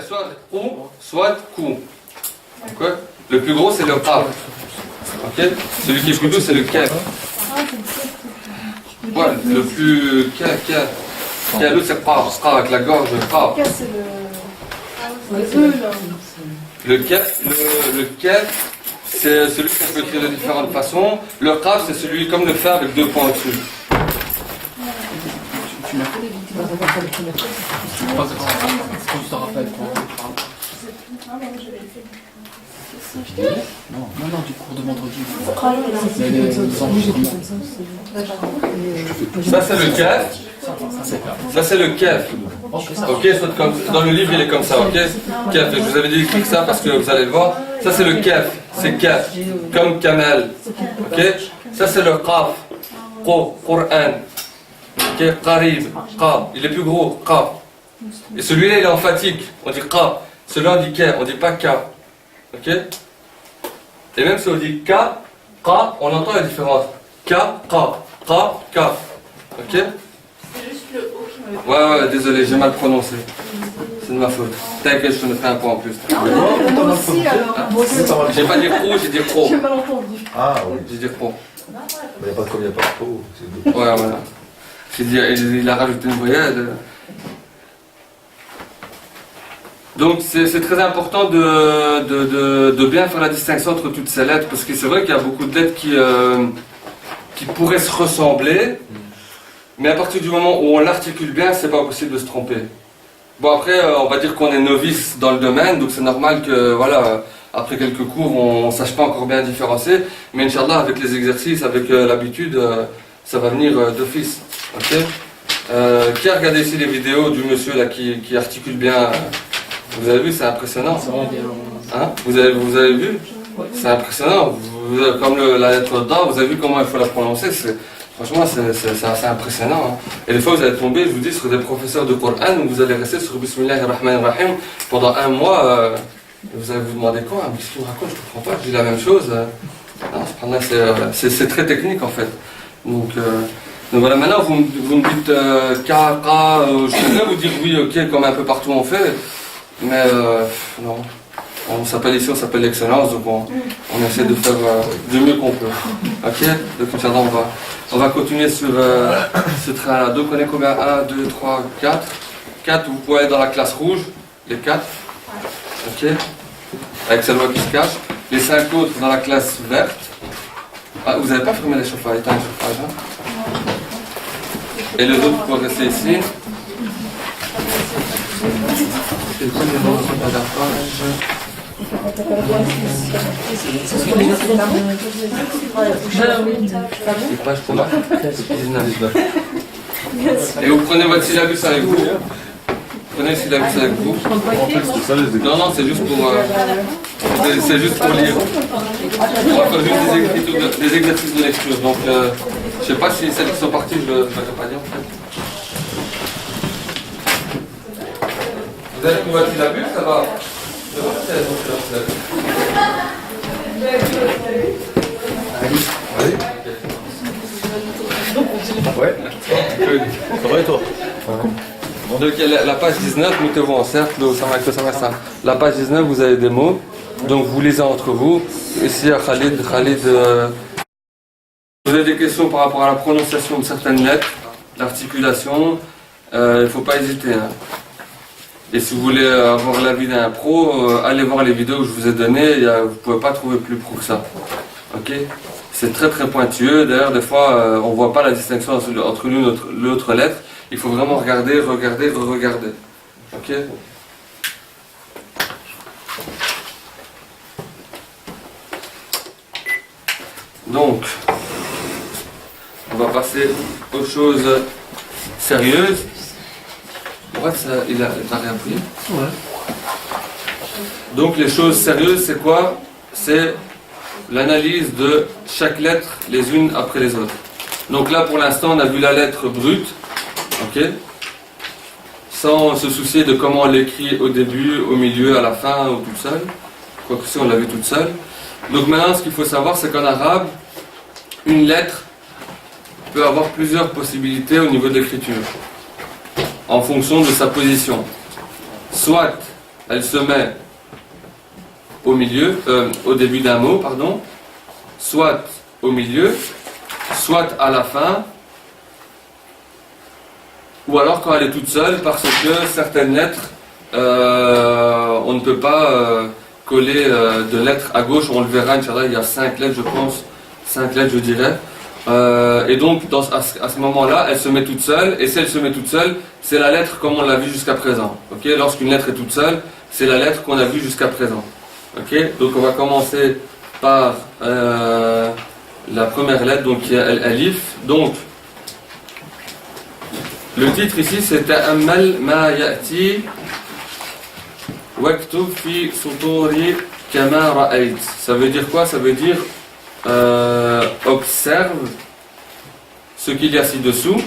Soit ou, soit coup. Okay. Le plus gros c'est le qaf. Okay. Celui qui est plus doux c'est le kaf. Ouais, le plus l'autre c'est qaf, avec la gorge qaf. Le kaf c'est celui qu'on peut écrire de différentes façons. Le qaf c'est celui comme le fer avec deux points au-dessus. Tu m'as fait des vidéos. Tu te rappelles Non, du cours de vendredi. Ça c'est le kaf. Ça c'est le kaf. Ok, dans le livre il est comme ça, ok. Kaf, je vous avais dit d'écrire ça parce que vous allez le voir. Ça c'est le kaf, c'est kaf, comme camel. Ok. Ça c'est le qaf, Qur'an. Ok, qarib, qaf. Il est plus gros, qaf. Et celui-là il est emphatique, on dit qaf. Celui-là on dit ka, on dit pas ka. Ok. Et même si on dit ka, on entend la différence. Ka, ka. Ok. C'est juste le O qui me... Ouais, désolé, j'ai mal prononcé. C'est de ma faute. T'inquiète, je te mettrai un point en plus. Moi aussi, alors. J'ai pas dit pro, j'ai dit pro. J'ai mal entendu. Ah oui. J'ai dit pro. Mais il n'y a pas de comme il n'y a pas de pot. C'est Ouais, voilà. J'ai dit, il a rajouté une voyelle. Donc c'est très important de bien faire la distinction entre toutes ces lettres, parce que c'est vrai qu'il y a beaucoup de lettres qui pourraient se ressembler, mais à partir du moment où on l'articule bien, c'est pas possible de se tromper. Bon après, on va dire qu'on est novice dans le domaine, donc c'est normal que voilà, après quelques cours, on ne sache pas encore bien différencier, mais Inch'Allah, avec les exercices, avec l'habitude, ça va venir d'office. Okay. Qui a regardé ici les vidéos du monsieur là qui articule bien? Vous avez vu, c'est impressionnant. Hein, vous avez vu? C'est impressionnant. Comme la lettre Da, vous avez vu comment il faut la prononcer. Franchement, c'est assez impressionnant. Hein. Et des fois, vous allez tomber, je vous dis, sur des professeurs de Coran où vous allez rester sur Bismillahirrahmanirrahim pendant un mois. Vous allez vous demander quoi? Mais qu'est-ce qu'il me raconte? Je ne comprends pas. Je dis la même chose. Non, c'est très technique en fait. Donc voilà, maintenant vous me dites Ka, je peux bien vous dire oui, ok, comme un peu partout on fait. Mais non, on s'appelle ici, on s'appelle l'excellence, donc on essaie de faire du mieux qu'on peut. Ok. Donc Inch'Allah, on va continuer sur ce train-là. Donc on est combien? 1, 2, 3, 4. 4, vous pouvez aller dans la classe rouge, les 4. Ok. Avec celle-là qui se cache. Les 5 autres dans la classe verte. Ah, vous n'avez pas fermé les chauffages, éteint les chauffages. Hein. Et les autres, vous pouvez rester ici. C'est le premier mot sur la page. C'est page combien? 19. Et vous prenez votre syllabus avec vous. Prenez le syllabus avec vous. Non, c'est juste pour c'est juste pour lire. On va faire juste des exercices de lecture. Donc je sais pas si celles qui sont parties, je ne vais pas dire en fait. Vous avez pris votre syllabus, ça va? Allez. Ouais. Ça va et toi? Donc la page 19, mettez-vous en cercle, ça va ça. La page 19, vous avez des mots, donc vous lisez entre vous. Ici à Khalid, vous avez des questions par rapport à la prononciation de certaines lettres, l'articulation, il ne faut pas hésiter. Hein. Et si vous voulez avoir l'avis d'un pro, allez voir les vidéos que je vous ai données, vous ne pouvez pas trouver plus pro que ça. Ok? C'est très très pointueux, d'ailleurs des fois on ne voit pas la distinction entre l'une et l'autre lettre. Il faut vraiment regarder, re-regarder. Ok? Donc, on va passer aux choses sérieuses. En fait, il a rien pris. Ouais. Donc, les choses sérieuses, c'est quoi? C'est l'analyse de chaque lettre les unes après les autres. Donc là, pour l'instant, on a vu la lettre brute. Ok, sans se soucier de comment on l'écrit au début, au milieu, à la fin ou toute seule. Quoique si on l'a vu toute seule. Donc maintenant, ce qu'il faut savoir, c'est qu'en arabe, une lettre peut avoir plusieurs possibilités au niveau de l'écriture, en fonction de sa position. Soit elle se met au milieu, au début d'un mot, pardon, soit au milieu, soit à la fin, ou alors quand elle est toute seule, parce que certaines lettres, on ne peut pas coller de lettres à gauche, on le verra, Inch'Allah, il y a 5 lettres, je pense, 5 lettres, je dirais. Et donc, à ce moment-là, elle se met toute seule, et si elle se met toute seule, c'est la lettre comme on l'a vu jusqu'à présent. Ok, lorsqu'une lettre est toute seule, c'est la lettre qu'on a vue jusqu'à présent. Ok, donc on va commencer par la première lettre, donc qui est Alif. Donc, le titre ici c'est Ta'ammal ma ya'ti waktub fi suturi kama ra'ayt. Ça veut dire quoi? Ça veut dire observe ce qu'il y a ci-dessous.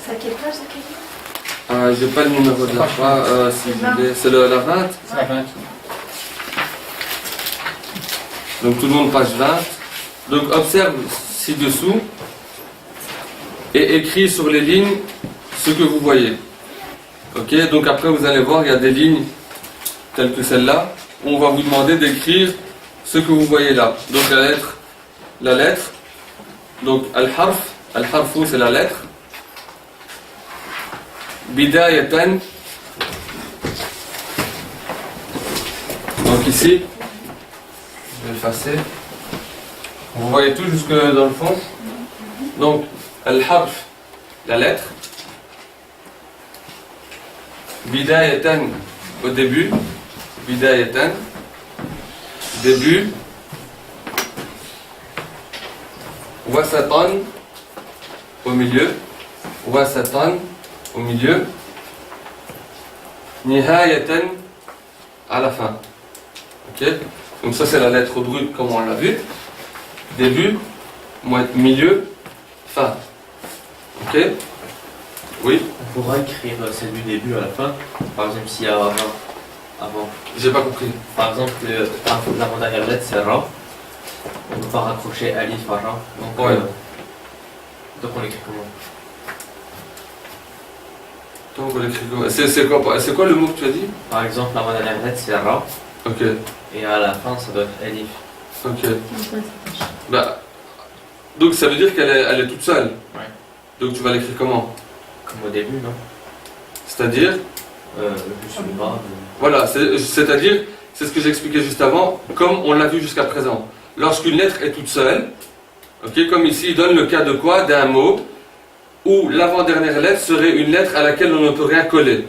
C'est à quelle page, ça, quelle J'ai pas le numéro de la page, si vous voulez. C'est la 20. C'est la 20. Donc tout le monde page 20. Donc observe ci-dessous et écris sur les lignes ce que vous voyez. Ok, donc après vous allez voir, il y a des lignes telles que celle-là où on va vous demander d'écrire ce que vous voyez là. Donc la lettre, donc al-harfu c'est la lettre. Bidayatan, donc ici, je vais effacer. Vous voyez tout jusque dans le fond. Donc, al-harf, la lettre. Bidayatan, au début. Bidayatan, début. Wasatan, au milieu. Wasatan, au milieu. Nihayatan, à la fin. Ok? Donc ça c'est la lettre brute comme on l'a vu. Début, milieu, fin. Ok? Oui? On pourra écrire celle du début à la fin. Par exemple, s'il y a Ra avant. J'ai pas compris. Par exemple, l'avant-dernière lettre c'est Ra. On ne peut pas raccrocher Alif à Ra. Donc, Ouais. Donc on écrit comment? Donc on écrit comment? C'est quoi le mot que tu as dit? Par exemple, l'avant-dernière lettre c'est Ra. Ok. Et à la fin ça doit être Alif. Ok. Bah, donc ça veut dire qu'elle est toute seule. Ouais. Donc tu vas l'écrire comment? Comme au début, non? C'est-à-dire? Juste le bas. Voilà, c'est-à-dire, c'est ce que j'expliquais juste avant, comme on l'a vu jusqu'à présent. Lorsqu'une lettre est toute seule, ok, comme ici, il donne le cas de quoi? D'un mot où l'avant-dernière lettre serait une lettre à laquelle on ne peut rien coller.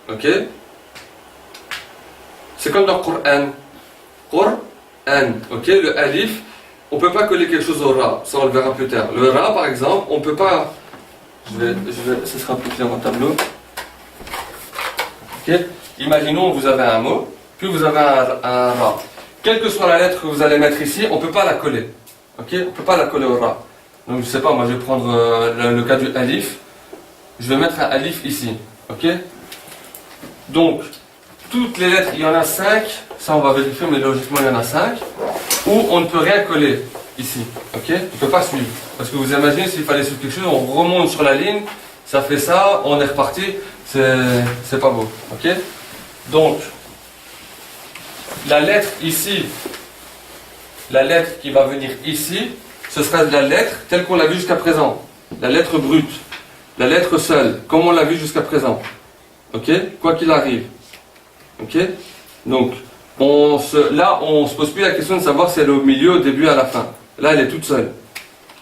Ok? C'est comme dans le Coran. Coran, ok? Le alif, on ne peut pas coller quelque chose au ra, ça on le verra plus tard. Le ra, par exemple, on ne peut pas. Ce sera plus clair en tableau. Ok? Imaginons vous avez un mot, puis vous avez un ra. Quelle que soit la lettre que vous allez mettre ici, on ne peut pas la coller. Ok? On ne peut pas la coller au ra. Donc je ne sais pas, moi je vais prendre le cas du alif. Je vais mettre un alif ici. Ok? Donc, toutes les lettres, il y en a 5, ça on va vérifier, mais logiquement il y en a 5, où on ne peut rien coller ici. Ok? On ne peut pas suivre. Parce que vous imaginez, s'il fallait suivre quelque chose, on remonte sur la ligne, ça fait ça, on est reparti, c'est pas beau. Ok? Donc, la lettre ici, la lettre qui va venir ici, ce sera la lettre telle qu'on l'a vue jusqu'à présent. La lettre brute, la lettre seule, comme on l'a vu jusqu'à présent. Ok? Quoi qu'il arrive. Ok? Donc, là, on ne se pose plus la question de savoir si elle est au milieu, au début, à la fin. Là, elle est toute seule.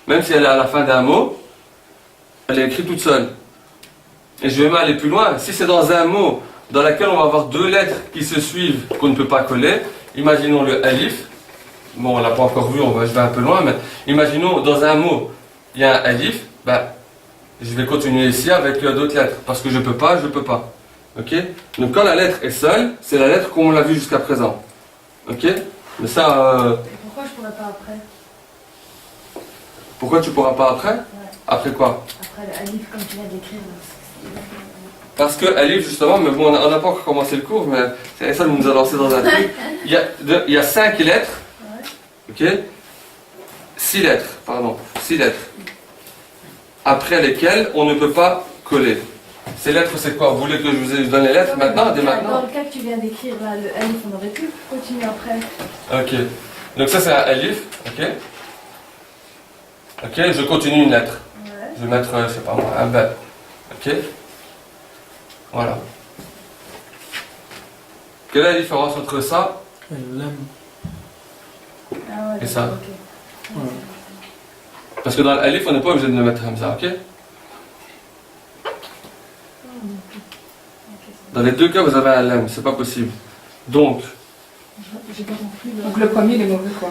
Même si elle est à la fin d'un mot, elle est écrite toute seule. Et je vais même aller plus loin. Si c'est dans un mot dans lequel on va avoir 2 lettres qui se suivent, qu'on ne peut pas coller, imaginons le alif. Bon, on ne l'a pas encore vu, je vais un peu loin, mais imaginons dans un mot, il y a un alif, je vais continuer ici avec d'autres lettres. Parce que je peux pas. Ok? Donc quand la lettre est seule, c'est la lettre comme on l'a vu jusqu'à présent. Ok? Mais ça. Pourquoi je pourrais pas après? Pourquoi tu pourras pas après? Ouais. Après quoi? Après le alif comme tu viens d'écrire. Parce que alif justement, mais bon, on n'a pas encore commencé le cours, mais c'est ça nous a lancé dans un truc. Il y a 5 lettres. Ok? 6 lettres, pardon. 6 lettres. Après lesquelles on ne peut pas coller. Ces lettres, c'est quoi? Vous voulez que je vous donne les lettres maintenant, dès Dans maintenant? le cas que tu viens d'écrire, là, le alif, on aurait pu continuer après. Ok. Donc ça, c'est un alif. Ok. Ok, je continue une lettre. Ouais. Je vais mettre, je sais pas moi, un B. Ok. Voilà. Quelle est la différence entre ça L'âme. Ah ouais, et ça? ok. Ouais. Parce que dans l'alif, on n'est pas obligé de le mettre comme ça, ok? Dans les deux cas, vous avez un lemme, c'est pas possible. Donc, J'ai pas compris. Donc le premier, il est mauvais, quoi.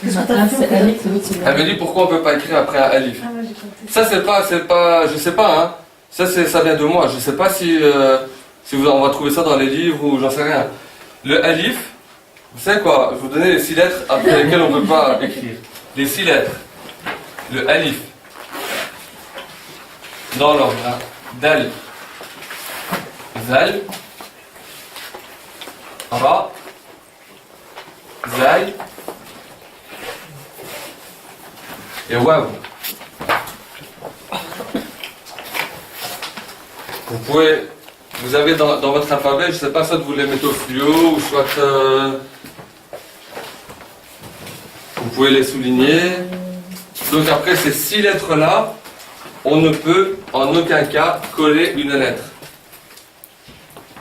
Parce que l'un, c'est alif, l'autre, c'est elle me dit pourquoi on peut pas écrire après un alif. Ah ouais, j'ai compris. Ça, c'est pas, je sais pas, hein. Ça vient de moi. Je sais pas si on va trouver ça dans les livres ou j'en sais rien. Le alif, vous savez quoi? Je vais vous donner les 6 lettres après lesquelles on peut pas écrire. Les 6 lettres. Le alif. Dans l'ordre, hein. Dal. Zal. Ra. Zay. Et waouh. Vous avez dans votre alphabet, je ne sais pas, soit vous les mettez au fluo, ou soit vous pouvez les souligner. Donc après ces 6 lettres-là, on ne peut en aucun cas coller une lettre.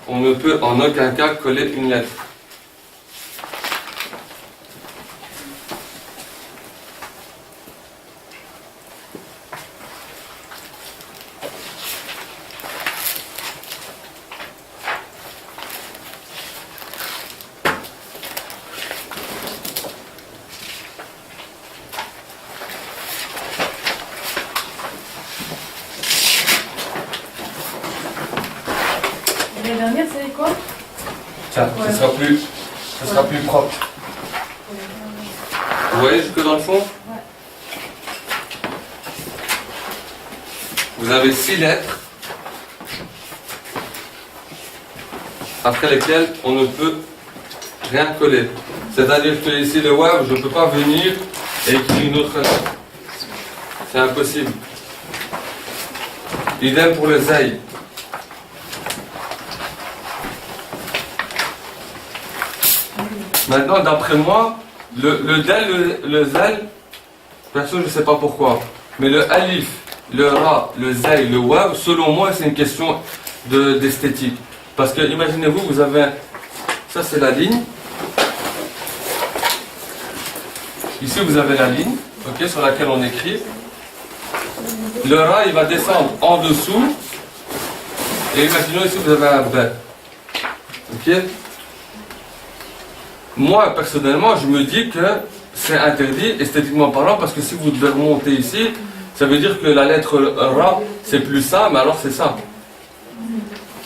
On ne peut en aucun cas coller une lettre. La dernière, c'est quoi? Tiens, Ouais. ce sera plus propre. Vous voyez jusque dans le fond? Vous avez 6 lettres après lesquelles on ne peut rien coller. C'est-à-dire que ici le wav, je ne peux pas venir et écrire une autre lettre. C'est impossible. Idem pour le zaï. Maintenant, d'après moi, le dal, le zal, perso, je ne sais pas pourquoi, mais le alif, le ra, le zaï, le wav, selon moi, c'est une question d'esthétique. Parce que, imaginez-vous, vous avez, ça c'est la ligne. Ici, vous avez la ligne, ok, sur laquelle on écrit. Le ra, il va descendre en dessous. Et imaginons ici, vous avez un b. Ok? Moi, personnellement, je me dis que c'est interdit, esthétiquement parlant, parce que si vous devez remonter ici, ça veut dire que la lettre Ra, c'est plus ça, mais alors c'est ça.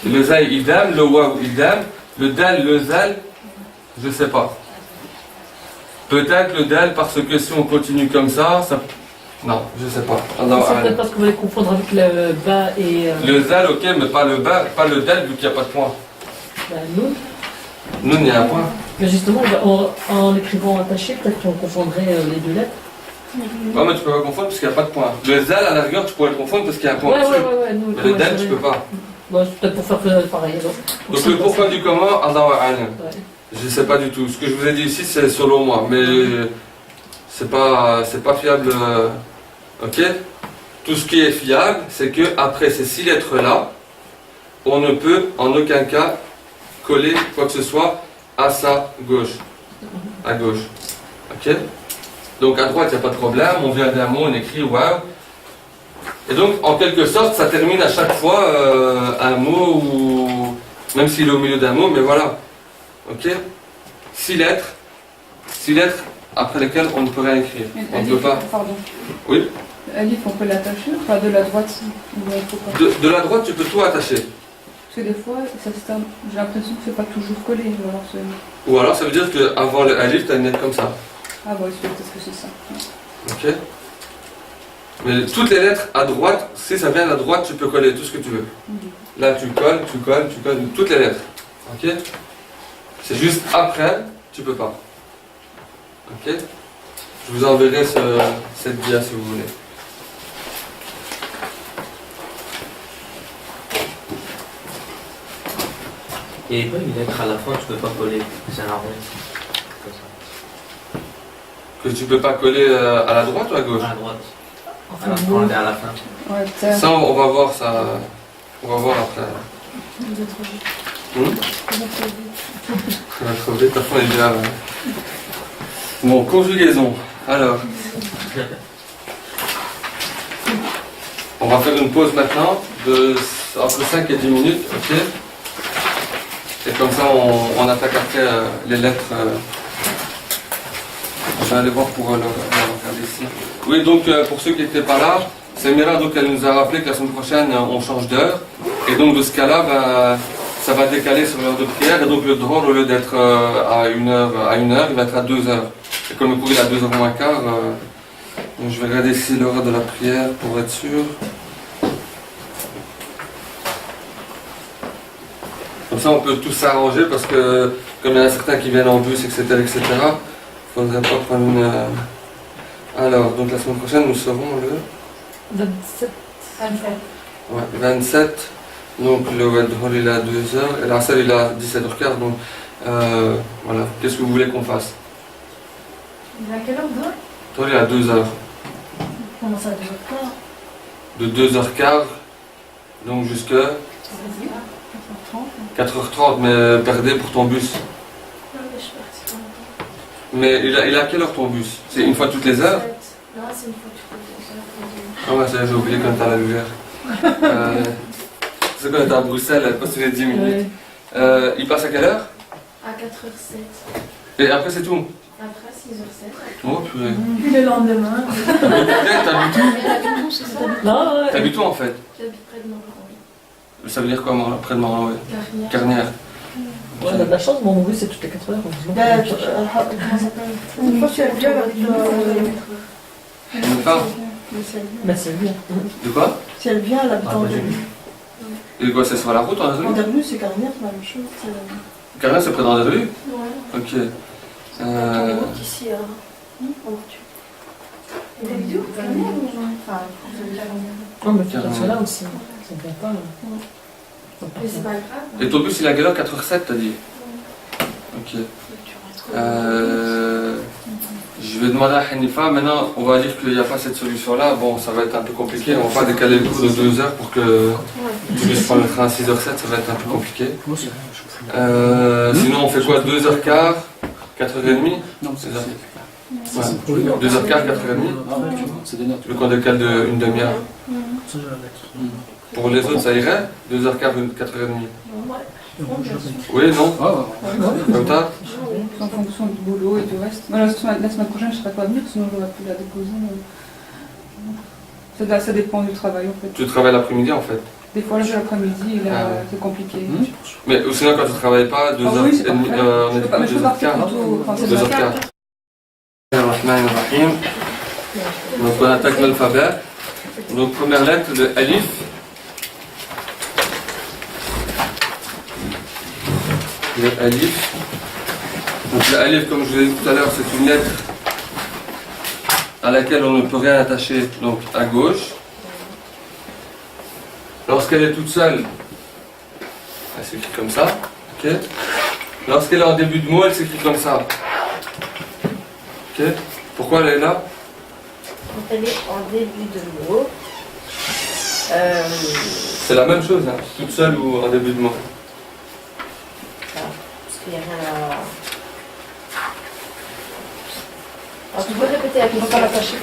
Le Zaï, idem, le Waw, idem, le Dal, le Zal, je sais pas. Peut-être le Dal, parce que si on continue comme ça, non, je sais pas. C'est peut-être parce que vous allez confondre avec le bas et... Le Zal, ok, mais pas le bas, pas le Dal, vu qu'il n'y a pas de point. nous. Nous, il y a un point. Mais justement, en écrivant attaché, peut-être qu'on confondrait les deux lettres. Ouais, mais tu peux pas confondre parce qu'il n'y a pas de point. Le Zal, à la rigueur, tu pourrais le confondre parce qu'il y a un point dessus. Nous, Mais le Dal, tu peux pas. Bon, c'est peut-être pour faire pareil. Donc le pourquoi du comment, Allahu a'lam. Ouais. Je sais pas du tout. Ce que je vous ai dit ici, c'est selon moi, mais c'est pas fiable. Ok. Tout ce qui est fiable, c'est que après ces 6 lettres-là, on ne peut en aucun cas coller quoi que ce soit à sa gauche, à gauche. Ok. Donc à droite, il n'y a pas de problème. On vient d'un mot, on écrit waouh. Et donc, en quelque sorte, ça termine à chaque fois un mot, ou même s'il est au milieu d'un mot, mais voilà. Ok. 6 lettres après lesquelles on ne peut rien écrire. On ne peut pas. Pardon. Oui. Le alif, on peut l'attacher, enfin de la droite, ou il faut pas. De la droite, tu peux tout attacher. Parce que des fois, j'ai l'impression que c'est pas toujours collé, ou alors c'est... Ou alors, ça veut dire qu'avant le alif, tu as une lettre comme ça. Ah ouais, peut-être que c'est ça. Ouais. Ok. Mais toutes les lettres à droite, si ça vient à droite, tu peux coller tout ce que tu veux. Là, tu colles, toutes les lettres. Ok. C'est juste après, tu peux pas. Ok. Je vous enverrai cette dia si vous voulez. Et une lettre à la fin, tu peux pas coller. C'est un rond. Comme ça. Que tu peux pas coller à la droite ou à gauche? À la droite. Enfin, À la fin, bon, et à la fin. Ouais, ça. Ça, on va voir ça. On va voir après. Vous êtes trop vite. Hmm? Vous êtes trop vite. On va trouver, de toute façon, on est déjà. Bon, conjugaison. Alors. On va faire une pause maintenant de entre 5 et 10 minutes, ok? Et comme ça, on attaque après les lettres. Je vais aller voir pour le regarder ici. Oui, donc pour ceux qui n'étaient pas là, Samira, donc elle nous a rappelé que la semaine prochaine, on change d'heure. Et donc de ce cas-là, ça va décaler sur l'heure de prière. Et donc le droit, au lieu d'être à 1h, il va être à 2h. Et comme le cours est à 2h moins quart, donc je vais regarder ici l'heure de la prière pour être sûr. Comme ça, on peut tous s'arranger parce que, comme il y en a certains qui viennent en bus, etc., il ne faudrait pas prendre une. Alors, donc la semaine prochaine, nous serons le 27. ouais, 27. Donc, le Wedhol, il est à 2h. Et la salle, il est à 17h15. Donc, voilà. Qu'est-ce que vous voulez qu'on fasse? Il est à quelle heure, demain? Toi, il est à 2h. Comment ça, 2h15? De 2h15, donc jusqu'à 4h30, mais perdez pour ton bus. Non, mais je suis partie pas longtemps. Mais il a à quelle heure ton bus? C'est une fois toutes les heures? Non, c'est une fois toutes les heures. Ah ouais, ça j'ai oublié quand t'es à la lumière. C'est quand t'es à Bruxelles, elle passe tous les 10 minutes. Ouais. Il passe à quelle heure? À 4h07. Et après c'est tout? Après 6h07. Oh purée. Puis le lendemain. T'habites où? Mais t'habites où, c'est ça? Non, ouais. T'habites où en fait? J'habite près de Montréal. Ça veut dire quoi, près de Morlan, ouais. Carrière. Carnière. Ouais, on a de la chance, mon bus c'est toutes les 4 heures. heureusement. Comment ça s'appelle? Une fois, tu as bien Même pas? Mais c'est bien. De quoi? Si elle vient, elle habite Ah, en bah, j'ai Dernu. Et quoi, c'est sur la route en En André? Dernu, c'est Carnière, c'est la même chose. c'est- Carnière, c'est près d'André? Ouais. Ok. En route ici, en voiture. Et t'habites où? Carrière ou? Enfin, Non, mais tu es là aussi. Ça ne vient pas. mais c'est pas grave. Et ton bus, il est à quelle heure? 4h07, t'as dit? Ok. Je vais demander à Hanifa. Maintenant, on va dire qu'il n'y a pas cette solution-là. Bon, ça va être un peu compliqué. On va pas décaler le cours de 2 heures pour que tu puisses prendre le train à 6h07. Ça va être un peu compliqué. Sinon, on fait quoi? 2h15, 4h30? Non, c'est ça. Ouais. 2h15, 4h30? C'est des notes. Tu veux qu'on décale d'une demi-heure? Ça, je vais la mettre. Pour les autres, ça irait? 2h15, 4h30? Oui, non? Ah, ouais. Comme ça? En fonction du boulot et du reste. Moi, la semaine prochaine, je ne serai pas venir, sinon j'aurais pu la déposer. Ça dépend du travail en fait. Tu travailles l'après-midi en fait. Des fois, le l'après-midi, Ah ouais. c'est compliqué. Mais sinon, quand tu ne travailles pas, 2h30, Ah oui, c'est parfait. on est Mais je peux partir 2h15. plutôt. Enfin, c'est 2h15. Bismillahirrahmanirrahim. Donc on attaque l'alphabet. Donc première lettre, le alif. Le alif. Donc le alif, comme je vous l'ai dit tout à l'heure, c'est une lettre à laquelle on ne peut rien attacher, donc à gauche. Lorsqu'elle est toute seule, elle s'écrit comme ça. Ok. Lorsqu'elle est en début de mot, elle s'écrit comme ça. Ok. Pourquoi elle est là? Quand elle est en début de mot, C'est la même chose, hein, toute seule ou en début de mot. parce qu'il n'y a rien à. Alors, tu peux répéter la On ne question. peut pas l'attacher.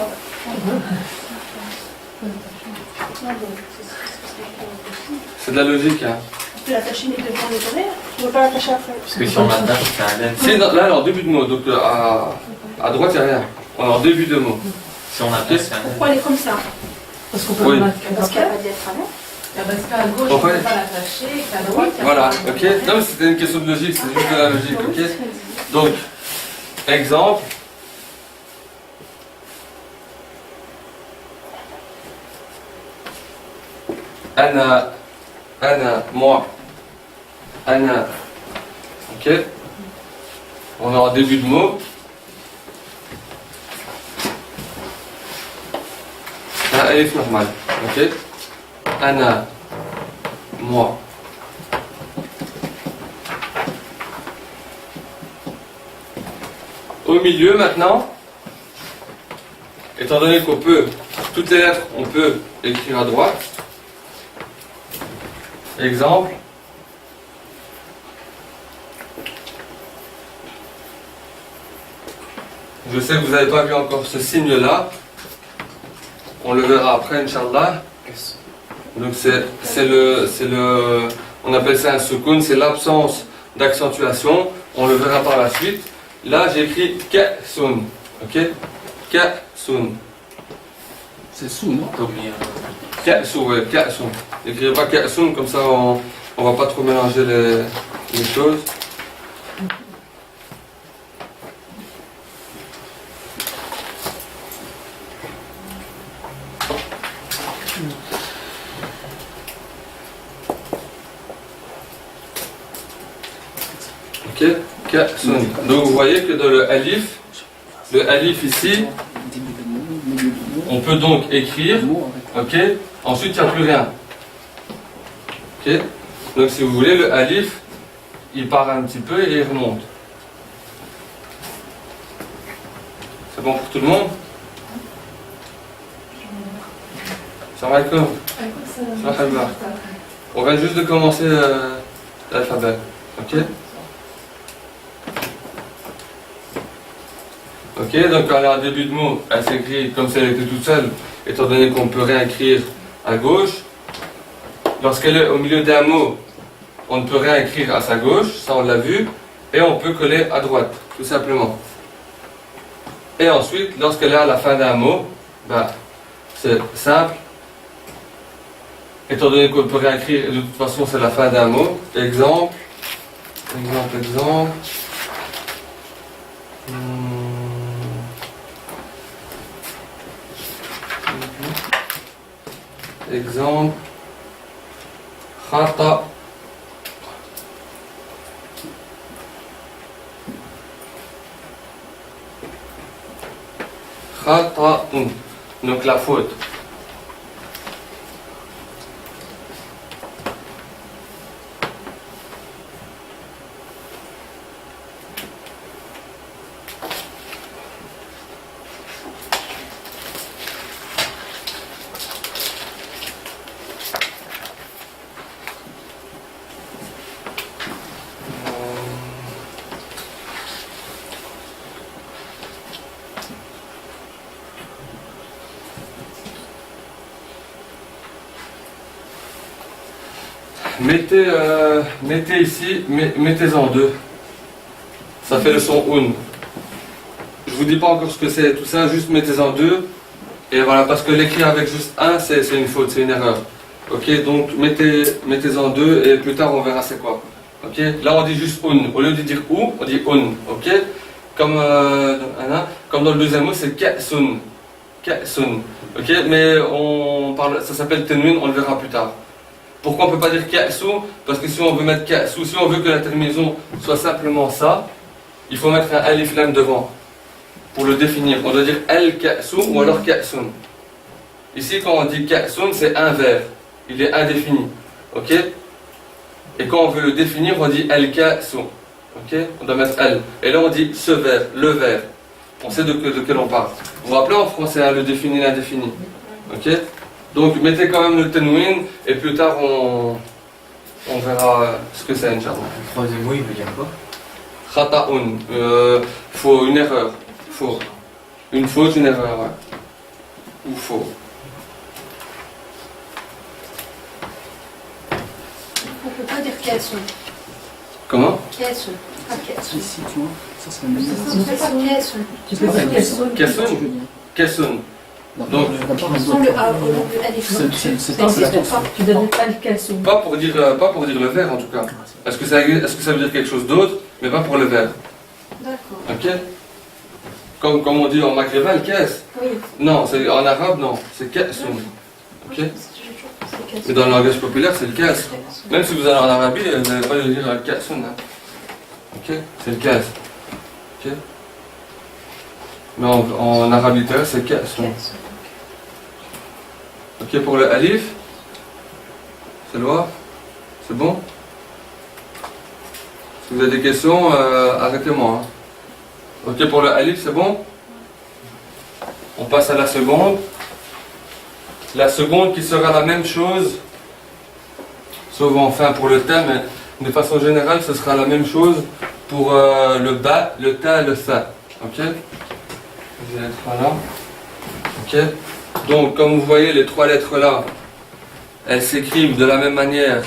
C'est de la logique. Hein. Tu peux l'attacher mais devant les derrière. Tu ne peux pas l'attacher après. Parce que si on l'attache, c'est un lettre. Si, là, elle est en début de mot, donc à droite, il n'y a rien. On est en début de mot. Si on l'attache, c'est un lettre. Pourquoi elle est comme ça? Parce qu'on peut Oui. le mettre. Parce qu'il n'y a pas de lettre avant. Parce qu'à gauche, En on ne fait- peut pas l'attacher, et qu'à droite, il y a Voilà, pas de- ok. Non, mais c'était une question de logique, c'est juste de la logique, ok. Donc, exemple. Ana, moi. Ana. Ok. On est en début de mot. Un alif normal. Ok. Ana, moi. au milieu maintenant, étant donné qu'on peut, toutes les lettres, on peut écrire à droite. Exemple. Je sais que vous n'avez pas vu encore ce signe-là. On le verra après, Inch'Allah. Donc on appelle ça un soukoun, c'est l'absence d'accentuation. On le verra par la suite. Là, j'ai écrit ka'sun. Ok? Ka'sun. C'est sous, non? T'as oublié. Ka'sun, ouais, ka'sun. N'écrivez pas ka'sun, comme ça on va pas trop mélanger les choses. Ok, ka'sun. Donc vous voyez que dans le alif ici, on peut donc écrire, ok, ensuite il n'y a plus rien. Ok, donc si vous voulez, le alif, il part un petit peu et il remonte. C'est bon pour tout le monde? Ça va d'accord? On vient juste de commencer l'alphabet, ok? Ok, donc quand elle est en début de mot, elle s'écrit comme si elle était toute seule, étant donné qu'on ne peut rien écrire à gauche. Lorsqu'elle est au milieu d'un mot, on ne peut rien écrire à sa gauche, ça on l'a vu, et on peut coller à droite, tout simplement. Et ensuite, lorsqu'elle est à la fin d'un mot, ben, c'est simple. Étant donné qu'on ne peut rien écrire, de toute façon c'est la fin d'un mot. Exemple. Exemple. Khata. Khata'un. Donc la faute. Mettez ici, mettez-en deux. Ça fait le son un. Je vous dis pas encore ce que c'est tout ça, juste mettez-en deux. Et voilà, parce que l'écrire avec juste un, c'est une faute, c'est une erreur. Ok, donc mettez-en deux et plus tard on verra c'est quoi. Ok, là on dit juste un. Au lieu de dire ou, on dit un. Ok, comme dans le deuxième mot, c'est ka'sun. Ka'sun. Ok, mais ça s'appelle tenwin, on le verra plus tard. Pourquoi on ne peut pas dire ka'su? Parce que si on veut mettre ka'su, si on veut que la terminaison soit simplement ça, il faut mettre un alif lam devant pour le définir. On doit dire el ka'su ou alors ka'sun. Ici, quand on dit ka'sun, c'est un verre. Il est indéfini. Ok? Et quand on veut le définir, on dit el ka'su. Ok? On doit mettre el. Et là, on dit ce verre, le verre. On sait de quel on parle. Vous vous rappelez en français, hein, le défini, l'indéfini. Ok? Donc mettez quand même le tenwin et plus tard on verra ce que c'est, Inch'Allah. Le troisième mot, il veut dire quoi? Khata'un, faux, une erreur. Faux. Une faute, une erreur, ouais. Ou faux. On ne peut pas dire ka'sun. Comment? Ka'sun. Pas ka'sun. Ici, tu vois, ça serait mieux. On ne fait pas ka'sun. Tu peux dire qu'elles Kassun. Kassun. Donc, Sans le A au long de alif. c'est Ça n'existe pas. Tu dois dire al-kassou. pas pour dire le verre en tout cas. Est-ce que ça veut dire quelque chose d'autre, mais pas pour le verre. D'accord. Ok? Comme on dit en maghrébin, le kes. Oui. Non, en arabe, non. C'est kassun. Ok? J'ai toujours pensé ka'sun. Mais dans le langage populaire, c'est le kas. Même si vous allez en Arabie, vous n'allez pas dire le kassun. Hein. Ok? C'est le kas. Ok? Mais en arabe littéraire, c'est kassun. Ka'sun. Ok, pour le alif, c'est loin? C'est bon? Si vous avez des questions, arrêtez-moi. Hein. Ok, pour le alif, c'est bon? On passe à la seconde. La seconde qui sera la même chose, sauf enfin pour le ta, mais de façon générale, ce sera la même chose pour le ba, le ta et le sa. Ok? Ces lettres-là. Ok? Donc, comme vous voyez, les trois lettres-là, elles s'écrivent de la même manière,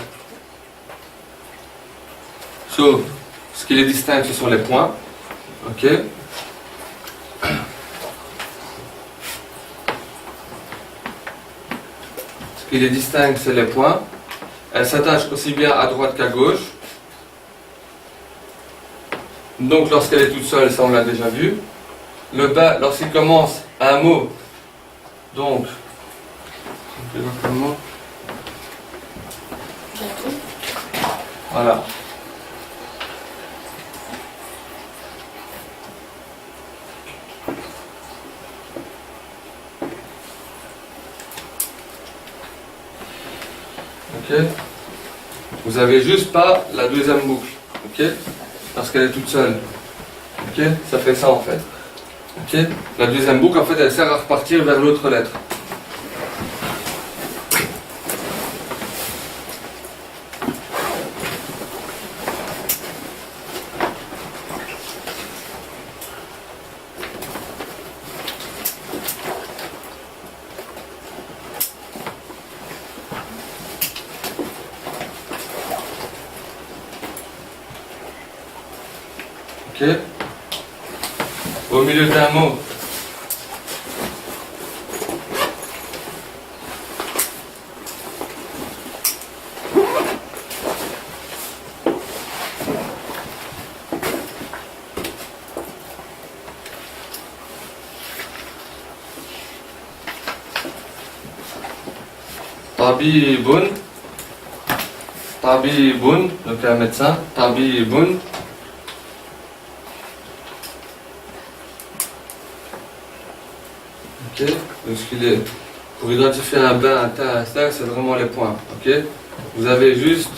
sauf ce qui les distingue, ce sont les points. Ok? Ce qui les distingue, c'est les points. Elles s'attachent aussi bien à droite qu'à gauche. Donc, lorsqu'elle est toute seule, ça on l'a déjà vu. Le ba, lorsqu'il commence un mot, donc, on peut voir comment. Voilà. Ok. Vous avez juste pas la deuxième boucle. Ok. Parce qu'elle est toute seule. Ok. Ça fait ça en fait. Ok. La deuxième boucle en fait elle sert à repartir vers l'autre lettre. Ok. Au milieu d'un mot, tabibun, tabibun, donc un médecin, tabibun. Ok, donc ce qu'il est, pour identifier un bain, un tas, un stack, c'est vraiment les points. Ok, vous avez juste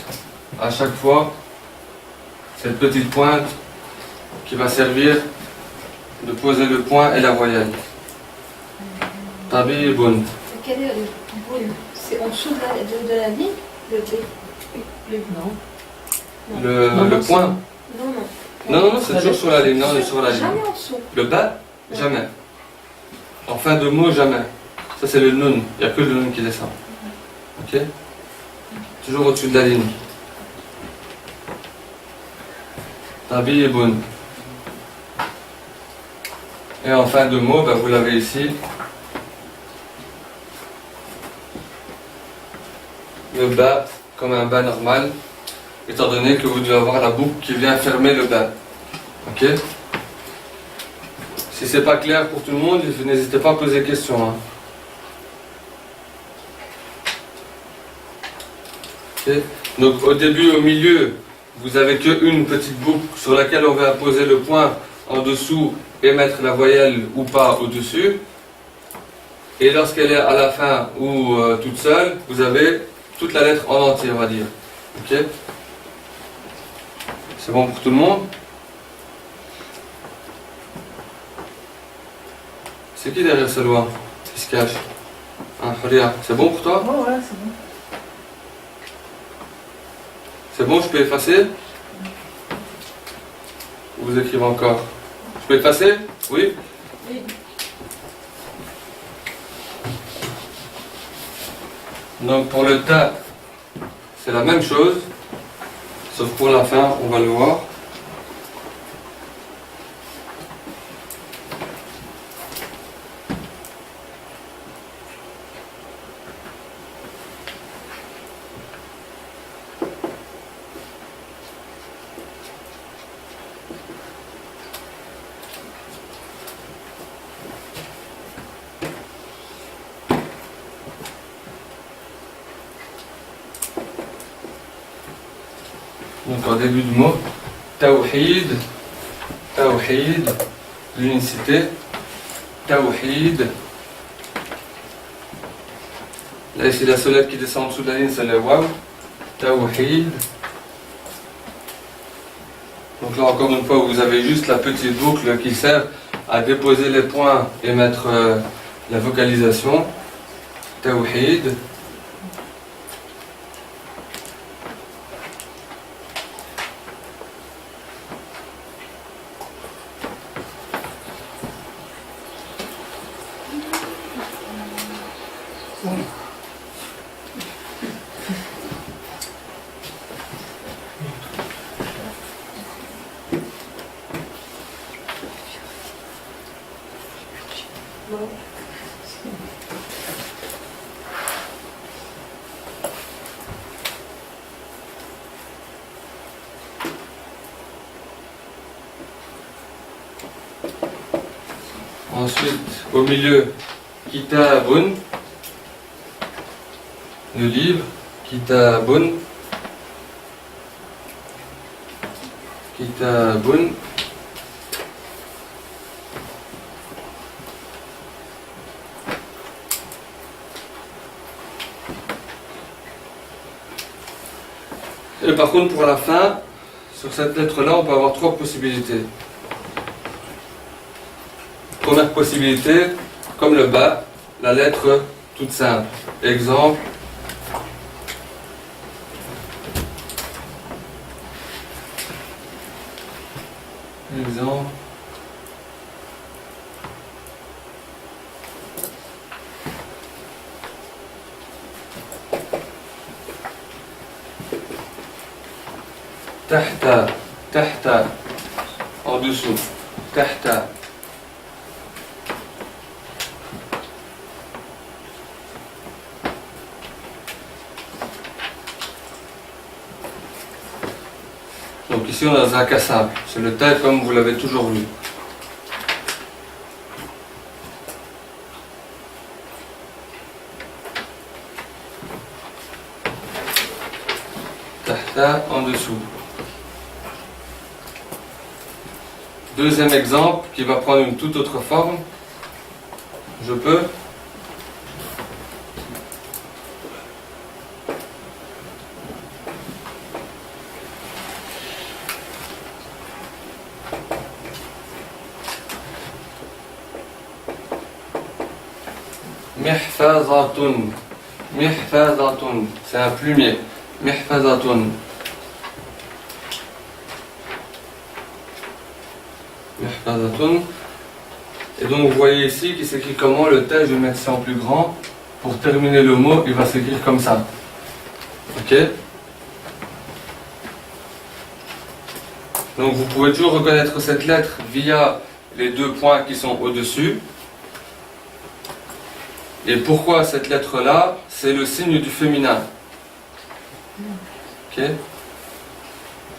à chaque fois cette petite pointe qui va servir de poser le point et la voyelle. Tabibun. Quel est le boule? C'est en dessous de la ligne? Le B? Non. Le point. Non. Non, c'est toujours sur la ligne. Non, on est sur la ligne. Jamais en dessous. Le bas, jamais. En fin de mot, jamais. Ça, c'est le nun. Il n'y a que le nun qui descend. Ok? Toujours au-dessus de la ligne. Tabibun. Et en fin de mot, ben, vous l'avez ici. Le bas, comme un bas normal, étant donné que vous devez avoir la boucle qui vient fermer le bas. Ok? Si c'est pas clair pour tout le monde, n'hésitez pas à poser des questions. Hein. Okay. Donc au début, au milieu, vous avez qu'une petite boucle sur laquelle on va poser le point en dessous et mettre la voyelle ou pas au-dessus. Et lorsqu'elle est à la fin ou toute seule, vous avez toute la lettre en entier, on va dire. Ok? C'est bon pour tout le monde? C'est qui derrière ce loi qui se cache? Ah, Huria, c'est bon pour toi? Ouais, c'est bon. C'est bon, je peux effacer? Ou vous écrivez encore? Je peux effacer? Oui? Oui. Donc pour le ta, c'est la même chose, sauf pour la fin, on va le voir. Donc en début de mot, Tawhid, Tawhid, l'unicité, Tawhid. Là ici la seule lettre qui descend en dessous de la ligne c'est le waw, Tawhid. Donc là encore une fois, vous avez juste la petite boucle qui sert à déposer les points et mettre la vocalisation. Tawhid. Ensuite, au milieu, Kitabun, le livre, Kitabun, Kitabun, et par contre pour la fin, sur cette lettre-là, on peut avoir trois possibilités. Première possibilité, comme le bas, la lettre toute simple. Exemple. Exemple. Tahta, tahta, en dessous. Tahta. Donc ici on a dans un cas simple, c'est le ta comme vous l'avez toujours vu. Tahta en dessous. Deuxième exemple qui va prendre une toute autre forme. Je peux Mihfazatun. Mihfazatun. C'est un plumier. Mihfazatun. Mihfazatun. Et donc vous voyez ici qu'il s'écrit comment le ta, je vais mettre ça en plus grand. Pour terminer le mot, il va s'écrire comme ça. Ok? Donc vous pouvez toujours reconnaître cette lettre via les deux points qui sont au-dessus. Et pourquoi cette lettre-là? C'est le signe du féminin. Ok?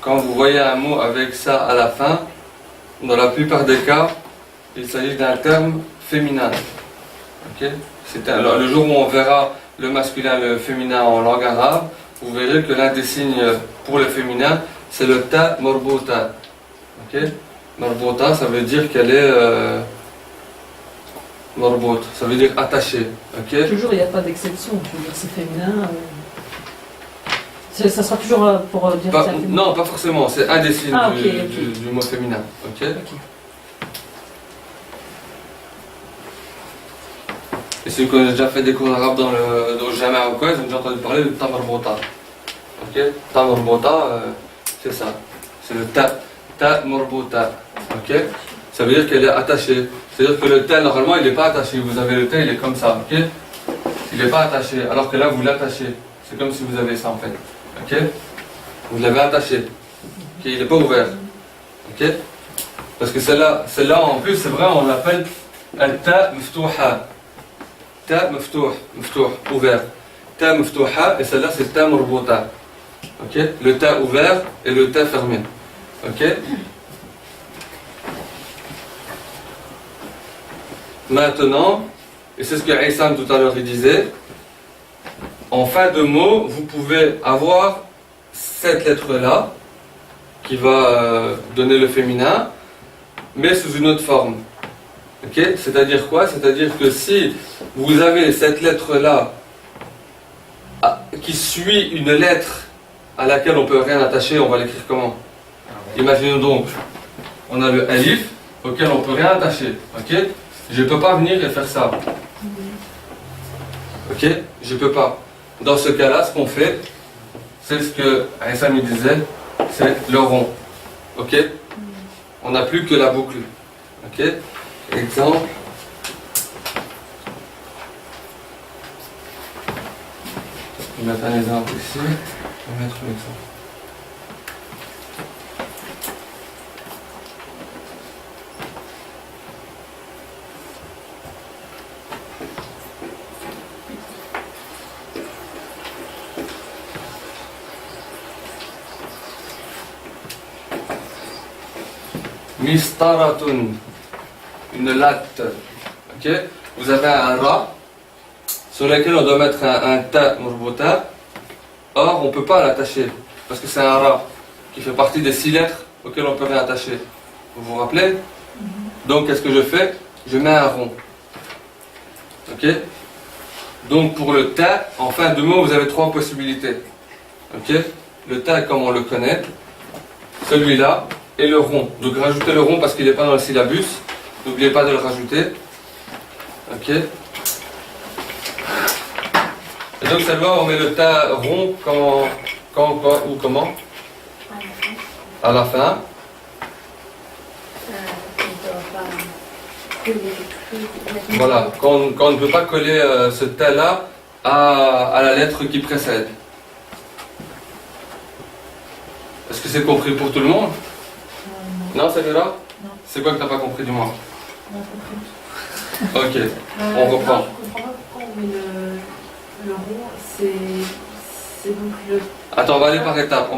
Quand vous voyez un mot avec ça à la fin, dans la plupart des cas, il s'agit d'un terme féminin. Ok? Alors, le jour où on verra le masculin et le féminin en langue arabe, vous verrez que l'un des signes pour le féminin, c'est le ta morbota. Ok? Morbota, ça veut dire qu'elle est morbot, ça veut dire attaché. Ok? Toujours, il n'y a pas d'exception. Je veux dire, c'est féminin. Ça sera toujours pour dire Pas, ça. non, pas forcément, c'est un des signes Ah, du mot féminin. Ok? Et ceux qui ont déjà fait des cours d'arabe dans le Jama ou quoi, ils ont déjà entendu parler de Tamarbota. Ok? Tamarbota, c'est ça. C'est le ta morbota. Ok? Ça veut dire qu'elle est attachée. C'est-à-dire que le ta, normalement, il n'est pas attaché. Vous avez le ta, il est comme ça. Ok? Il n'est pas attaché. Alors que là, vous l'attachez. C'est comme si vous avez ça en fait. Ok? Vous l'avez attaché. Ok? Il n'est pas ouvert. Ok? Parce que celle-là en plus, c'est vrai, on l'appelle al-ta mftouha. Ta mftouh, ouvert. Ta mftouha, et celle-là c'est ta morbota. Ok? Le ta ouvert et le ta fermé. Ok? Maintenant, et c'est ce que Aïssam tout à l'heure il disait, en fin de mot, vous pouvez avoir cette lettre-là qui va donner le féminin, mais sous une autre forme. Ok? C'est-à-dire quoi? C'est-à-dire que si vous avez cette lettre-là qui suit une lettre à laquelle on ne peut rien attacher, on va l'écrire comment? Imaginons donc, on a le alif auquel on peut rien attacher. Ok? Je ne peux pas venir et faire ça. Ok? Je ne peux pas. Dans ce cas-là, ce qu'on fait, c'est ce que Aïssa me disait, c'est le rond. Ok? On n'a plus que la boucle. Ok? Exemple. Je vais mettre un exemple ici. Je vais mettre un exemple. Mistaratun, une latte. Ok? Vous avez un rat sur lequel on doit mettre un ta murbota. Or, on ne peut pas l'attacher parce que c'est un rat qui fait partie des 6 lettres auxquelles on peut rien attacher. Vous vous rappelez? Donc, qu'est-ce que je fais? Je mets un rond. Ok? Donc, pour le ta, en fin de mot, vous avez 3 possibilités. Ok? Le ta, comme on le connaît, celui-là. Et le rond. Donc rajoutez le rond parce qu'il n'est pas dans le syllabus. N'oubliez pas de le rajouter. Ok. Et donc cette fois on met le ta rond quand ou comment? À la fin. Voilà. Quand on ne peut pas coller ce ta là à la lettre qui précède. Est-ce que c'est compris pour tout le monde? Non, Samira? Non. C'est quoi que t'as pas compris du moins? On a compris. Ok, on reprend. Non, je comprends pas pourquoi on met le rond. C'est donc le. Attends, on va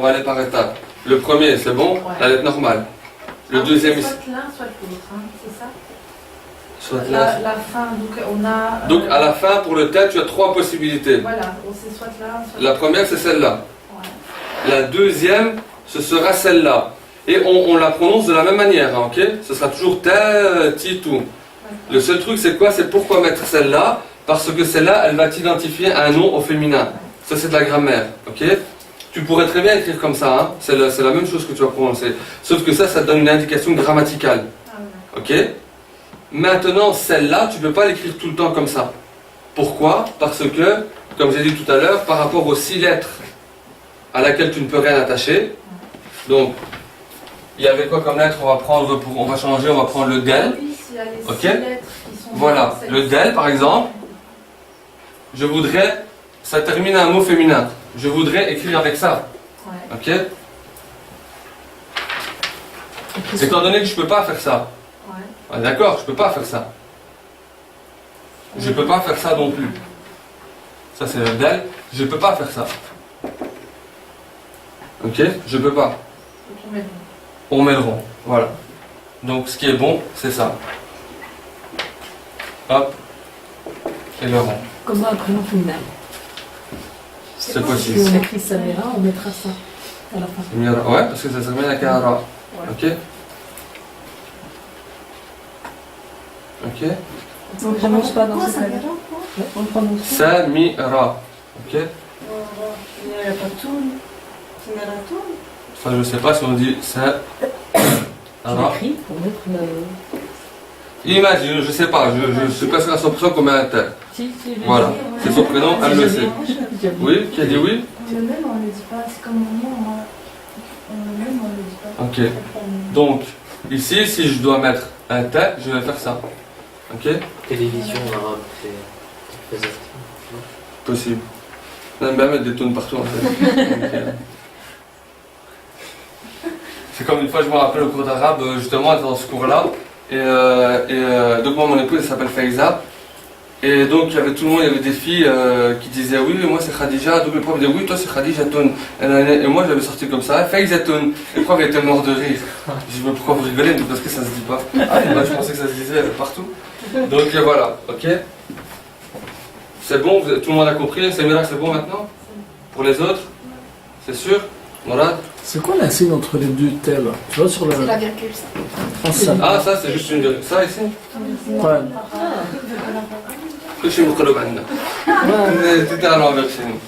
aller par étapes. Le premier, c'est bon? Ouais. La lettre normale. Le deuxième ici. Soit l'un, soit l'autre, hein, c'est ça? Soit là. La fin, donc on a. Donc à la fin, pour le tête, tu as 3 possibilités. Voilà, c'est soit l'un, soit La première, c'est celle-là. Ouais. La deuxième, ce sera celle-là. Et on la prononce de la même manière, hein, ok? Ce sera toujours ta, ti, tout. Le seul truc, c'est quoi? C'est pourquoi mettre celle-là? Parce que celle-là, elle va t'identifier un nom au féminin. Ça, c'est de la grammaire, ok? Tu pourrais très bien écrire comme ça, hein? C'est la même chose que tu vas prononcer. Sauf que ça donne une indication grammaticale, ok? Maintenant, celle-là, tu ne peux pas l'écrire tout le temps comme ça. Pourquoi? Parce que, comme j'ai dit tout à l'heure, par rapport aux 6 lettres à laquelle tu ne peux rien attacher, donc, il y avait quoi comme lettre? On va changer, on va prendre le del. Ok. Voilà, le del par exemple. Je voudrais, ça termine un mot féminin. Je voudrais écrire avec ça. Ok. Étant donné que je peux pas faire ça. Ah, d'accord, je peux pas faire ça. Je peux pas faire ça non plus. Ça c'est le del. Je peux pas faire ça. Ok, je peux pas. On met le rond, voilà. Donc ce qui est bon, c'est ça. Hop. Et le rond. Comme un prénom féminin. C'est Si possible. on écrit Samira, on mettra ça à la fin. Ouais, parce que ça termine avec un ra. Ok. Ok. On ne prononce pas dans ce cas-là. On le prononce pas. Samira. Ok. Il n'y a pas tout. Enfin, je sais pas si on dit ça. On écrit pour mettre le. Imagine, je sais pas, je suis pas sûr à 100% qu'on met un tel. Si, Voilà, c'est son prénom, elle le sait. Oui, qui a dit oui? Le même, on ne le dit pas. C'est comme mon nom. Le même, on ne le dit pas. Ok. Donc, ici, si je dois mettre un tel, je vais faire ça. Ok? Télévision en arabe, c'est Possible. On aime bien mettre des tonnes partout en fait. Donc, c'est comme une fois, je me rappelle au cours d'arabe, justement, dans ce cours-là. Donc moi, mon épouse, elle s'appelle Faiza. Et donc, il y avait tout le monde, il y avait des filles qui disaient oui, mais moi c'est Khadija. Donc le prof disait oui, toi c'est Khadija Toun. Et moi, j'avais sorti comme ça, Faiza Toun. Et le prof était mort de rire. Je dis, mais pourquoi vous rigolez? Parce que ça se dit pas. Ah, moi, je pensais que ça se disait partout. Donc voilà, ok. C'est bon, tout le monde a compris. Samira, c'est bon maintenant? Pour les autres? C'est sûr? Morad? C'est quoi la signe entre les deux tels? Tu vois sur le. C'est la virgule, ça. Ah, ça. Ah, ça c'est juste une virgule. Ça ici? Ouais. Que chez Moukoloban. C'était à l'envers chez nous.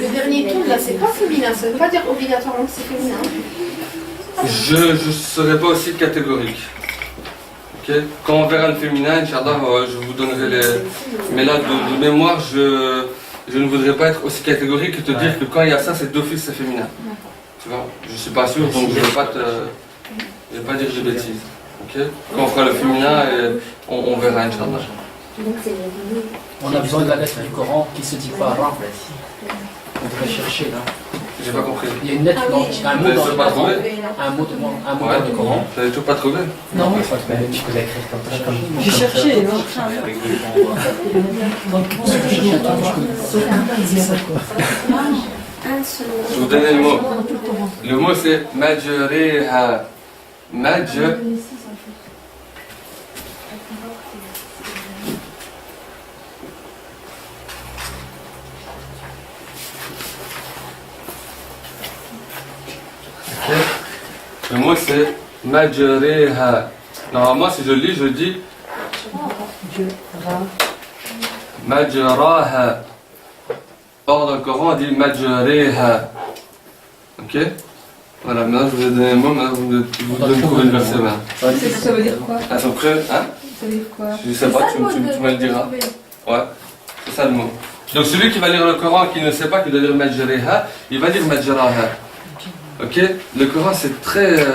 Le dernier tour, là, c'est pas féminin. Ça veut pas dire obligatoirement que c'est féminin. Je ne serai pas aussi catégorique. Ok. Quand on verra le féminin, Inch'Allah, je vous donnerai les. Mais là, de mémoire, je ne voudrais pas être aussi catégorique que te dire que quand il y a ça, c'est d'office, c'est féminin. Tu vois, je suis pas sûr, donc je ne vais pas dire de bêtises. Ok. Quand on fera le féminin, on verra, Inch'Allah. Donc c'est les On a besoin de la lettre du Coran qui se dit pas Ra. On devrait chercher là. J'ai pas compris. Il y a une lettre, un mot dans le pas Coran. trouvé. Un mot dans Ouais. le Coran. T'avais toujours pas trouvé? Non, Tu peux l'écrire comme ça. j'ai cherché. Non. Avec des points. Un seul. Je vous donne le mot. Le mot c'est majriha. Le mot c'est majriha. Normalement, si je le lis, je dis majraha. Or, dans le Coran, on dit majriha. Ok? Voilà, maintenant je vous ai donné le mot, maintenant vous devez trouver le verset. Ça veut dire quoi? Elles sont prêtes, hein? Ça veut dire quoi? Je sais pas, tu me le diras. Ouais, c'est ça le mot. Donc celui qui va lire le Coran, qui ne sait pas qu'il doit dire majriha, il va dire majraha. Ok? Le Coran c'est très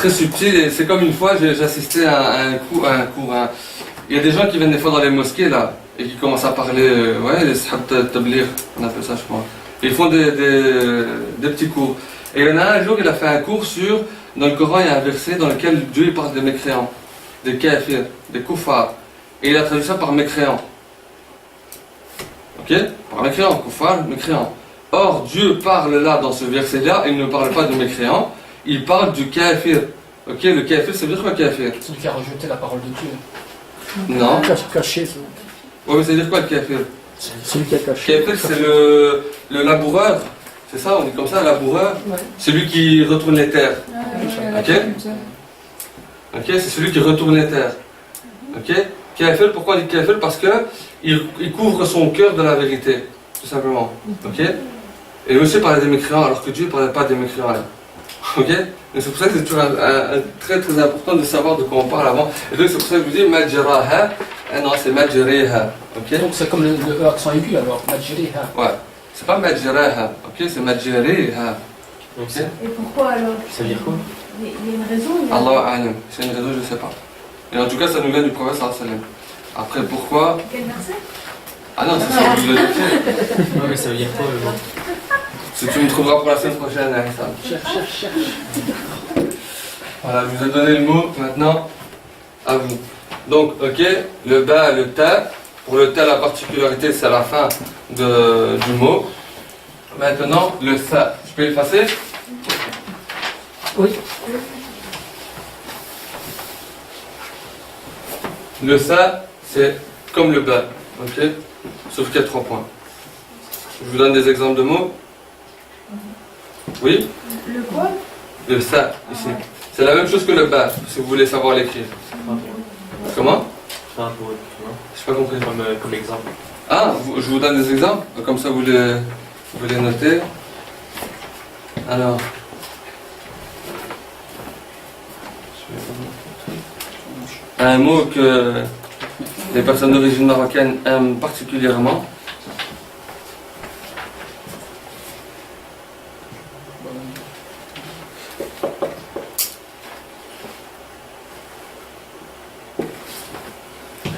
subtil et c'est comme une fois j'ai assisté à un cours. Il y a des gens qui viennent des fois dans les mosquées là et qui commencent à parler, les sahab tablir, on appelle ça je crois. Ils font des petits cours. Et il y en a un jour, il a fait un cours sur, dans le Coran il y a un verset dans lequel Dieu il parle des mécréants, des kafirs, des kuffars. Et il a traduit ça par mécréants. Ok? Par mécréants, kuffar, mécréants. Or, Dieu parle là, dans ce verset-là, il ne parle pas de mécréants, il parle du kafir. Ok, le kafir, ça veut dire quoi kafir? Celui qui a rejeté la parole de Dieu. Non. Caché, ça. Ouais, mais ça veut dire quoi le kafir? Celui qui a caché. Kafir, c'est le laboureur. C'est ça, on dit comme ça, laboureur. Ouais. Celui qui retourne les terres. Ok. Ok, c'est celui qui retourne les terres. Ok. Kafir, pourquoi on dit kafir? Parce que il couvre son cœur de la vérité, tout simplement. Ok. Et aussi parlait des mécréants, alors que Dieu ne parlait pas des mécréants là. Ok. Et c'est pour ça que c'est toujours très très important de savoir de quoi on parle avant. Et donc c'est pour ça que je vous dis majraha. Non, c'est majriha. Ok. Donc c'est comme le E accent aigu alors, Majriha. Ouais. C'est pas majraha. Ok, c'est majriha. Donc Ok. Et pourquoi alors? ça veut dire quoi? Il y a une raison. Allah a'lam. C'est une raison, je ne sais pas. Et en tout cas, ça nous vient du prophète sallallahu alayhi wa sallam. Après, pourquoi? Quel verset? Ah non, c'est ça, vous le dites. Non, mais ça veut dire quoi le mot? Si tu me trouveras pour la semaine prochaine, hein, ça. Cherche. Voilà, je vous ai donné le mot, maintenant, à vous. Donc, ok, le ba, le ta. Pour le ta, la particularité, c'est à la fin du mot. Maintenant, le sa. Je peux effacer? Oui. Le sa, c'est comme le ba, ok? Sauf qu'il y a 3 points. Je vous donne des exemples de mots. Oui? Le quoi? Le sa, ici. C'est la même chose que le ba, si vous voulez savoir l'écrire. Comment? Pas pour tu vois. Je n'ai pas compris. Comme exemple. Ah, je vous donne des exemples, comme ça vous les notez. Alors. Un mot que les personnes d'origine marocaine aiment particulièrement.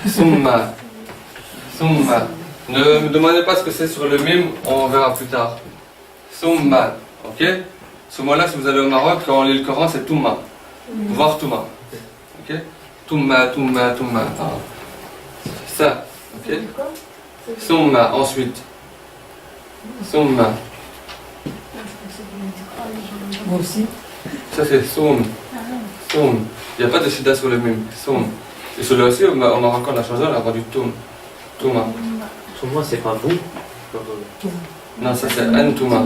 Summa. Summa. Ne me demandez pas ce que c'est sur le mime, on verra plus tard. Summa. Ok? Ce mot-là, si vous allez au Maroc, quand on lit le Coran, c'est Touma. Voir Touma. Ok? Touma. Ah. Ça. Ok? Summa. Ensuite. Summa. Moi aussi. Ça, c'est Soum. Soum. Il n'y a pas de shida sur le mime. Soum. Et celui-là aussi, au Maroc, on a changé, on a rendu Toum. Touma. Pour moi, c'est pas vous. Non, ça c'est Antouma.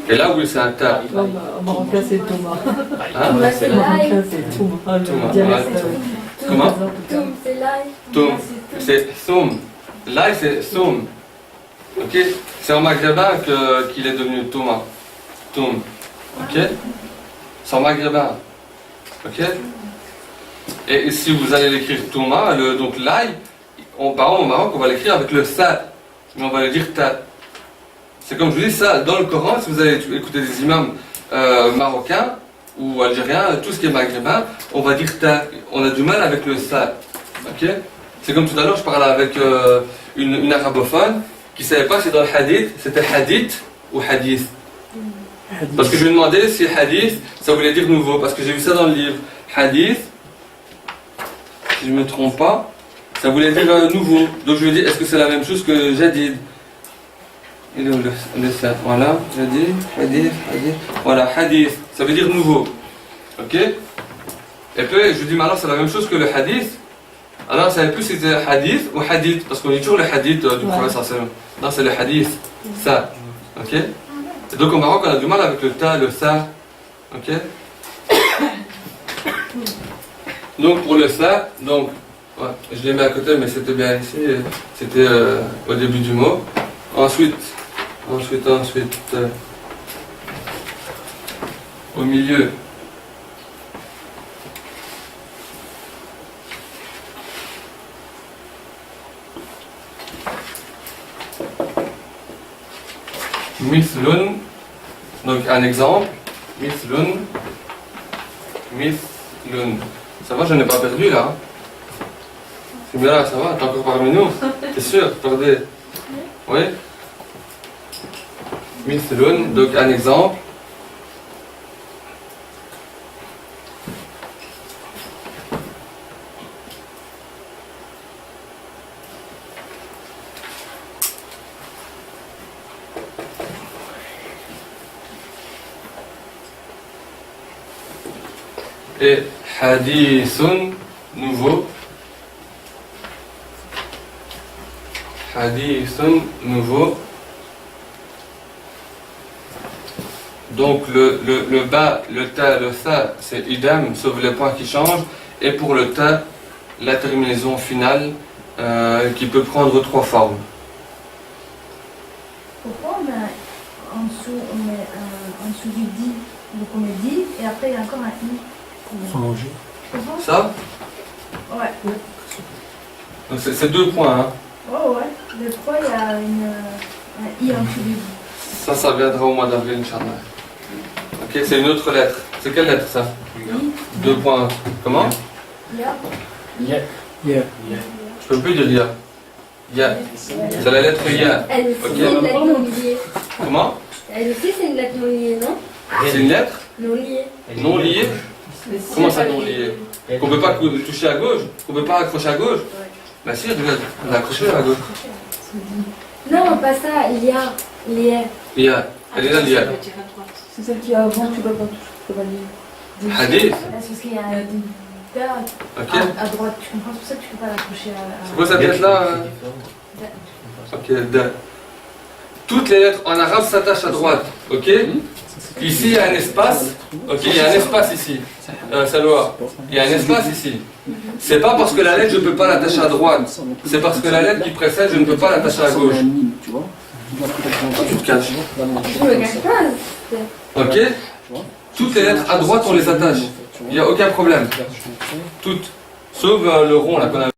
Et là, oui, c'est un ta. Au marocain, c'est Thomas. Hein? Touma, c'est Au l'ail. marocain, c'est Thomas. Thomas, Le dialecte. ouais. Comment? Toum, c'est l'ail. Toum. Touma, c'est C'est Soum. Là, c'est Soum. Ok? C'est en maghrébin qu'il est devenu Touma. Toum. Ok? Sans maghrébin. Ok? Et si vous allez l'écrire Touma, donc l'ail, par exemple au Maroc, on va l'écrire avec le sa, mais on va le dire ta. C'est comme je vous dis, ça, dans le Coran, si vous allez écouter des imams marocains ou algériens, tout ce qui est maghrébin, on va dire ta. On a du mal avec le sa. Ok? C'est comme tout à l'heure, je parlais avec une arabophone qui ne savait pas si dans le hadith, c'était hadith ou hadith. Parce que je lui ai demandé si hadith, ça voulait dire nouveau, parce que j'ai vu ça dans le livre. Hadith, si je ne me trompe pas, ça voulait dire nouveau. Donc je lui ai dit, est-ce que c'est la même chose que jadid? Il est où le ça? Voilà, jadid, hadith, hadith. Voilà, hadith, ça veut dire nouveau. Ok? Et puis je lui dis, mais alors c'est la même chose que le hadith? Alors, je ne savais plus si c'était hadith ou hadith, parce qu'on dit toujours le hadith du prophète sallallahu. Non, c'est le hadith, ça. Ok? Et donc au Maroc, on a du mal avec le ta, le ça. Ok? Donc pour le ça, donc, ouais, je l'ai mis à côté, mais c'était bien ici, c'était au début du mot. Ensuite, au milieu. Mithlun, donc un exemple, Mithlun, ça va, je n'ai pas perdu là. C'est bien là, ça va, t'es encore parmi nous, t'es sûr, regardez. Oui. Mithlun, donc un exemple. Et hadithun, nouveau. Hadithun, nouveau. Donc le bas, le ta, le sa, c'est idem, sauf les points qui changent. Et pour le ta, la terminaison finale qui peut prendre trois formes. Pourquoi on met en dessous, en dessous du di, donc on met di, et après il y a encore un i. Prolonger. Ça? Ouais. Donc c'est deux points. Hein. Oh ouais. Le 3, il y a un i en dessous du di. Ça viendra au mois d'avril, Inch'Allah. Ok, c'est une autre lettre. C'est quelle lettre ça? Deux points. Comment? Ya. Yeah. Yeah. Je peux plus dire ya. Ya. C'est la lettre ya. Elle aussi, Ok. c'est une lettre non liée. Comment? Elle aussi, c'est une lettre non liée, non? C'est une lettre Non liée. non liée? Comment ça non liée? Qu'on peut pas toucher à gauche? Qu'on peut pas accrocher à gauche? Bah si, regarde, on a accroché à gauche. Non, pas ça, il y a lié. Ya. Elle est là, ya. C'est celle qui est avant, tu peux pas toucher, tu peux pas lire. Hadith. Parce qu'il y a un da Ok. à droite, tu comprends? C'est pour ça que tu peux pas l'accrocher à... C'est quoi cette lettre là? Ok, da. Toutes les lettres en arabe s'attachent à droite. Ok? Ici, il y a un espace. Ok, il y a un espace ici. Salwa. Il y a un espace ici. C'est pas parce que la lettre, je ne peux pas l'attacher à droite. C'est parce que la lettre qui précède, je ne peux pas l'attacher à gauche. Tu vois? Tu te caches. Je me cache pas. Ok? Toutes les lettres à droite, on les attache. Il n'y a aucun problème. Toutes. Sauf le rond là qu'on a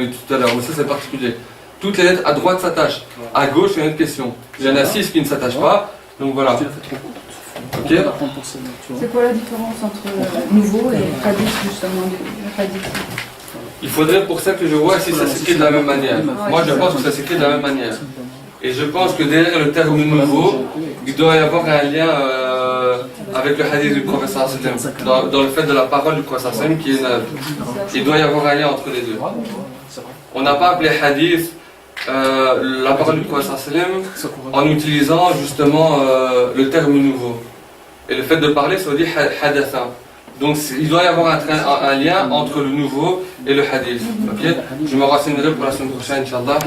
vu tout à l'heure. Mais ça, c'est particulier. Toutes les lettres à droite s'attachent. À gauche, c'est une autre question. Il y en a 6 qui ne s'attachent pas. Donc voilà. Ok? C'est quoi la différence entre nouveau et hadith, justement, le hadith? Il faudrait pour ça que je vois si ça s'écrit de la même manière. Moi, je pense que ça s'écrit de la même manière. Et je pense que derrière le terme nouveau, il doit y avoir un lien avec le hadith du professeur sallam, dans le fait de la parole du professeur sallam qui est neuve. Il doit y avoir un lien entre les deux. On n'a pas appelé hadith la parole du professeur sallam en utilisant justement le terme nouveau. Et le fait de parler, ça veut dire hadatha. Donc il doit y avoir un lien entre le nouveau et le hadith. Ok? Je me renseignerai pour la semaine prochaine, Inch'Allah.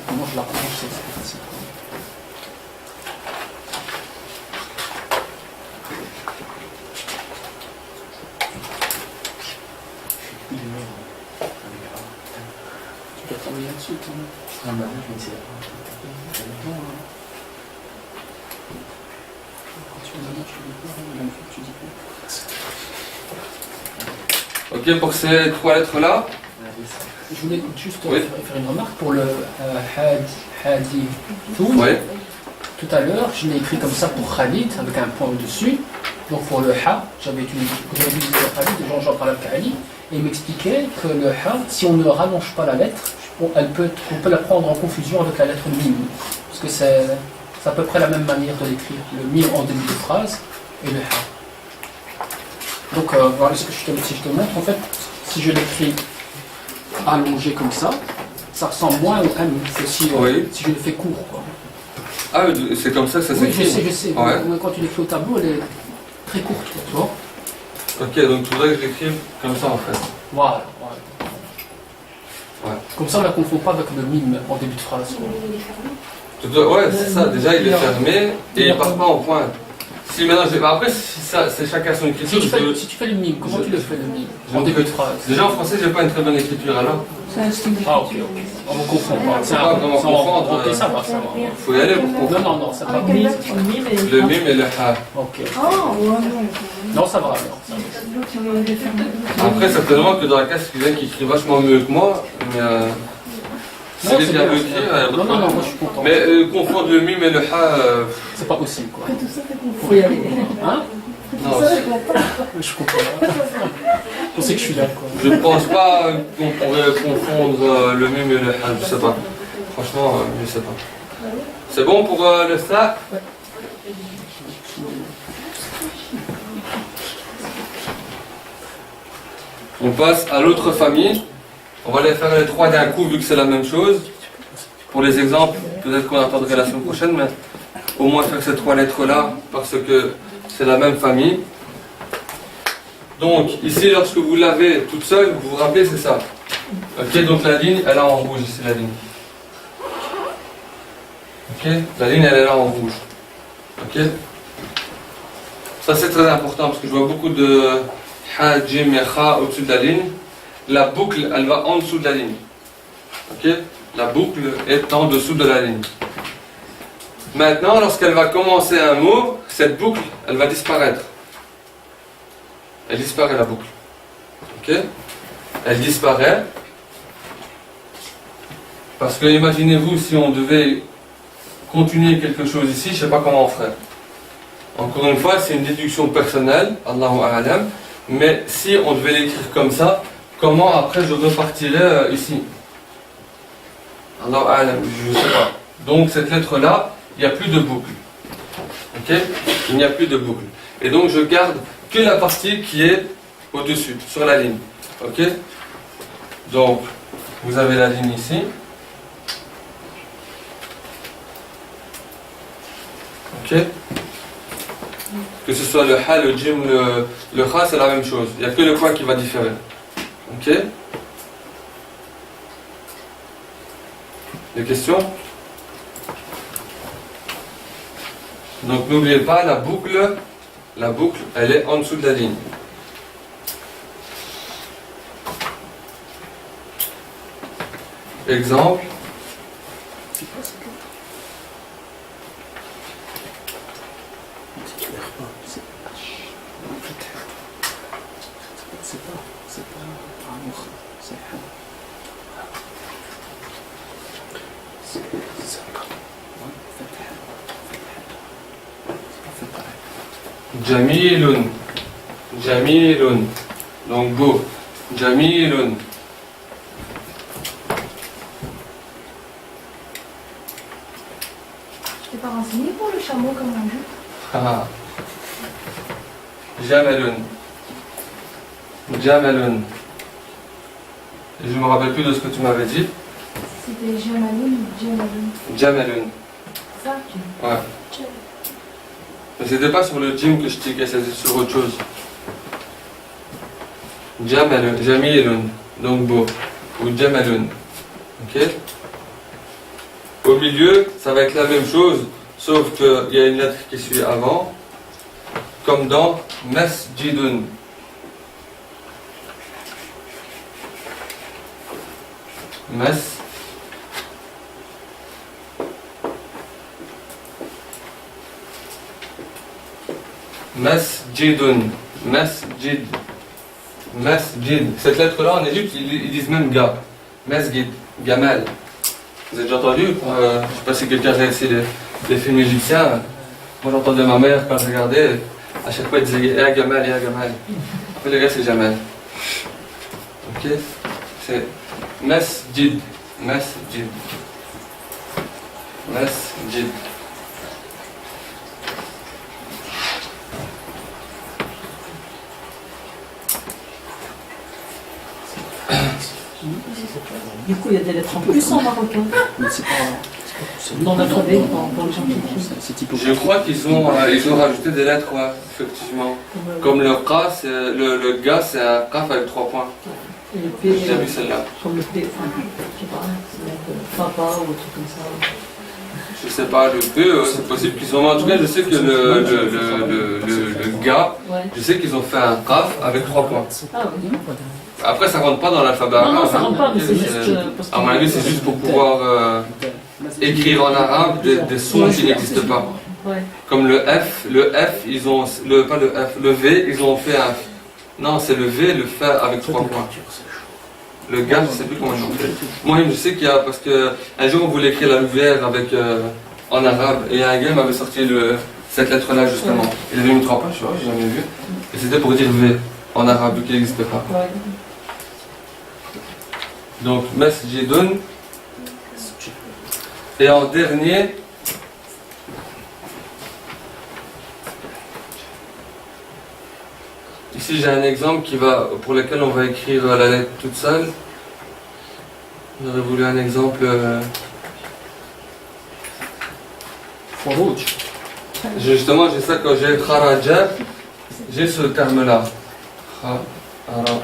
Comment je la range, c'est facile. Tu dois travailler là-dessus quand même. Ah bah, je ne sais pas. Quand tu dis tu dis quoi, la même fois que tu dis quoi. Ok, pour ces trois lettres-là. Je voulais juste Oui. faire une remarque pour le Hadi Thoun. Ouais. Tout à l'heure, je l'ai écrit comme ça pour Khalid, avec un point au-dessus. Donc pour le Ha, j'avais utilisé Khalid, j'en parlais avec Ali, et il m'expliquait que le Ha, si on ne rallonge pas la lettre, on peut la prendre en confusion avec la lettre Mim. Parce que c'est à peu près la même manière de l'écrire. Le Mim en début de phrase et le Ha. Donc voilà ce que si je te montre. En fait, si je l'écris allongé comme ça ressemble moins au M que si je le fais court, quoi. Ah, c'est comme ça que ça Oui, s'écrit. je sais. Ouais. Mais quand tu l'écris au tableau, elle est très courte, quoi, tu vois. Ok, donc tu voudrais que je l'écrive comme ça en fait. Voilà. Ouais. Comme ça, on ne la confond pas avec le mime en début de phrase, quoi. Ouais, c'est ça. Déjà, il est fermé et il part pas en pointe. Si maintenant, après, si ça, c'est chacun son écriture. Si tu fais le mime, comment tu le fais le mime en début de phrase? Déjà en français, j'ai pas une très bonne écriture alors. C'est un style Ah, ok. On ne confond pas. Faut pas vraiment confondre. Ok, ça va. Faut y aller pour comprendre. Non, ça va. Le mime et Le mime et le ha. Ok. Oh, ouais, non. Non, ça va alors. Après, certainement que dans la classe, il y en a qui écrit vachement mieux que moi, mais si les bien écrit, Non, moi je suis content. mais confondre le mime et le ha, C'est pas possible, quoi. faut y aller. Hein? non, Je comprends. On sait que je suis là, quoi. je pense pas qu'on pourrait confondre le mime et le ha, je sais pas. Franchement, je sais pas. C'est bon pour le ça? On passe à l'autre famille. On va les faire les trois d'un coup vu que c'est la même chose. Pour les exemples, peut-être qu'on attendrait la semaine prochaine, mais au moins faire ces trois lettres-là parce que c'est la même famille. Donc ici, lorsque vous l'avez toute seule, vous vous rappelez, c'est ça. Ok, donc la ligne, elle est en rouge ici, la ligne. Ok, la ligne, elle est là en rouge. Ok. Ça c'est très important parce que je vois beaucoup de Ha, Jim et Kha au-dessus de la ligne. La boucle, elle va en dessous de la ligne. Ok? La boucle est en dessous de la ligne. Maintenant, lorsqu'elle va commencer un mot, cette boucle, elle va disparaître. Elle disparaît la boucle. Ok? Elle disparaît. Parce que imaginez-vous si on devait continuer quelque chose ici, je ne sais pas comment on ferait. Encore une fois, c'est une déduction personnelle, Allahu A'lam. Mais si on devait l'écrire comme ça, comment après je repartirais ici? Alors, je ne sais pas. Donc cette lettre-là, il n'y a plus de boucle. Ok? Il n'y a plus de boucle. Et donc je garde que la partie qui est au-dessus, sur la ligne. Ok? Donc, vous avez la ligne ici. Ok? Que ce soit le ha, le jim, le kha, c'est la même chose. Il n'y a que le point qui va différer. Ok? Des questions? Donc n'oubliez pas, la boucle, elle est en dessous de la ligne. Exemple. Jamilun. Jamilun. Donc beau. Jamilun. Je t'ai pas renseigné pour le chameau comme on dit. Ah. Jamalun. Jamalun. Et je ne me rappelle plus de ce que tu m'avais dit. C'était Jamaloun ou Jamaloun. Jamalun. Ça? Ouais. Mais c'était pas sur le gym que je tiquais, c'était sur autre chose. Jamalun, Jamilun, donc beau. Ou Jamalun. Ok? Au milieu, ça va être la même chose, sauf qu'il y a une lettre qui suit avant, comme dans Masjidun. Mas. Masjidun. Masjid. Masjid. Cette lettre-là, en Égypte, ils disent même ga. Masjid. Gamal. Vous avez déjà entendu je ne sais pas si quelqu'un a essayé les films égyptiens. Moi, j'entendais ma mère quand je regardais. À chaque fois, elle disait Ya Gamal, Ya Gamal. En fait, le gars, c'est Jamal. Ok. C'est Masjid. Masjid. Masjid. Du coup, il y a des lettres en plus en marocain. Mais c'est pas. Dans l'alphabet, pour les gens qui écrivent. C'est typographique. Je crois qu'ils ont rajouté des lettres, ouais, effectivement. Comme le Qa, le Ga, c'est un Qaf avec 3 points. Et le P, J'ai déjà vu celle-là. comme le P, enfin, je sais pas, ça va être papa ou un truc comme ça. Je sais pas, le P, c'est possible qu'ils ont. En tout cas, je sais que le Ga, Ouais. je sais qu'ils ont fait un Qaf avec 3 points. Ah oui. Après, ça rentre pas dans l'alphabet Non, arabe. non, ça rentre pas, mais c'est hein. juste. Parce À mon avis, c'est juste pour pouvoir écrire en arabe des sons qui n'existent pas. Ouais. Comme le F, ils ont. Pas le F, le V, ils ont fait un. Non, c'est le V, le F avec 3 points. Le Ga, je sais plus comment ils ont fait. Moi, je sais qu'il y a. Parce que un jour, on voulait écrire la VR avec, en arabe, et un gars m'avait sorti cette lettre-là, justement. Il avait mis 3 points, je sais pas, j'ai jamais vu. Et c'était pour dire V, en arabe, vu qu'il n'existait pas. Ouais. Donc, Masjidun. Et en dernier, ici j'ai un exemple pour lequel on va écrire la lettre toute seule. J'aurais voulu un exemple. Fourouj. Justement, j'ai ça quand j'ai kharaja, j'ai ce terme-là. Kharaja.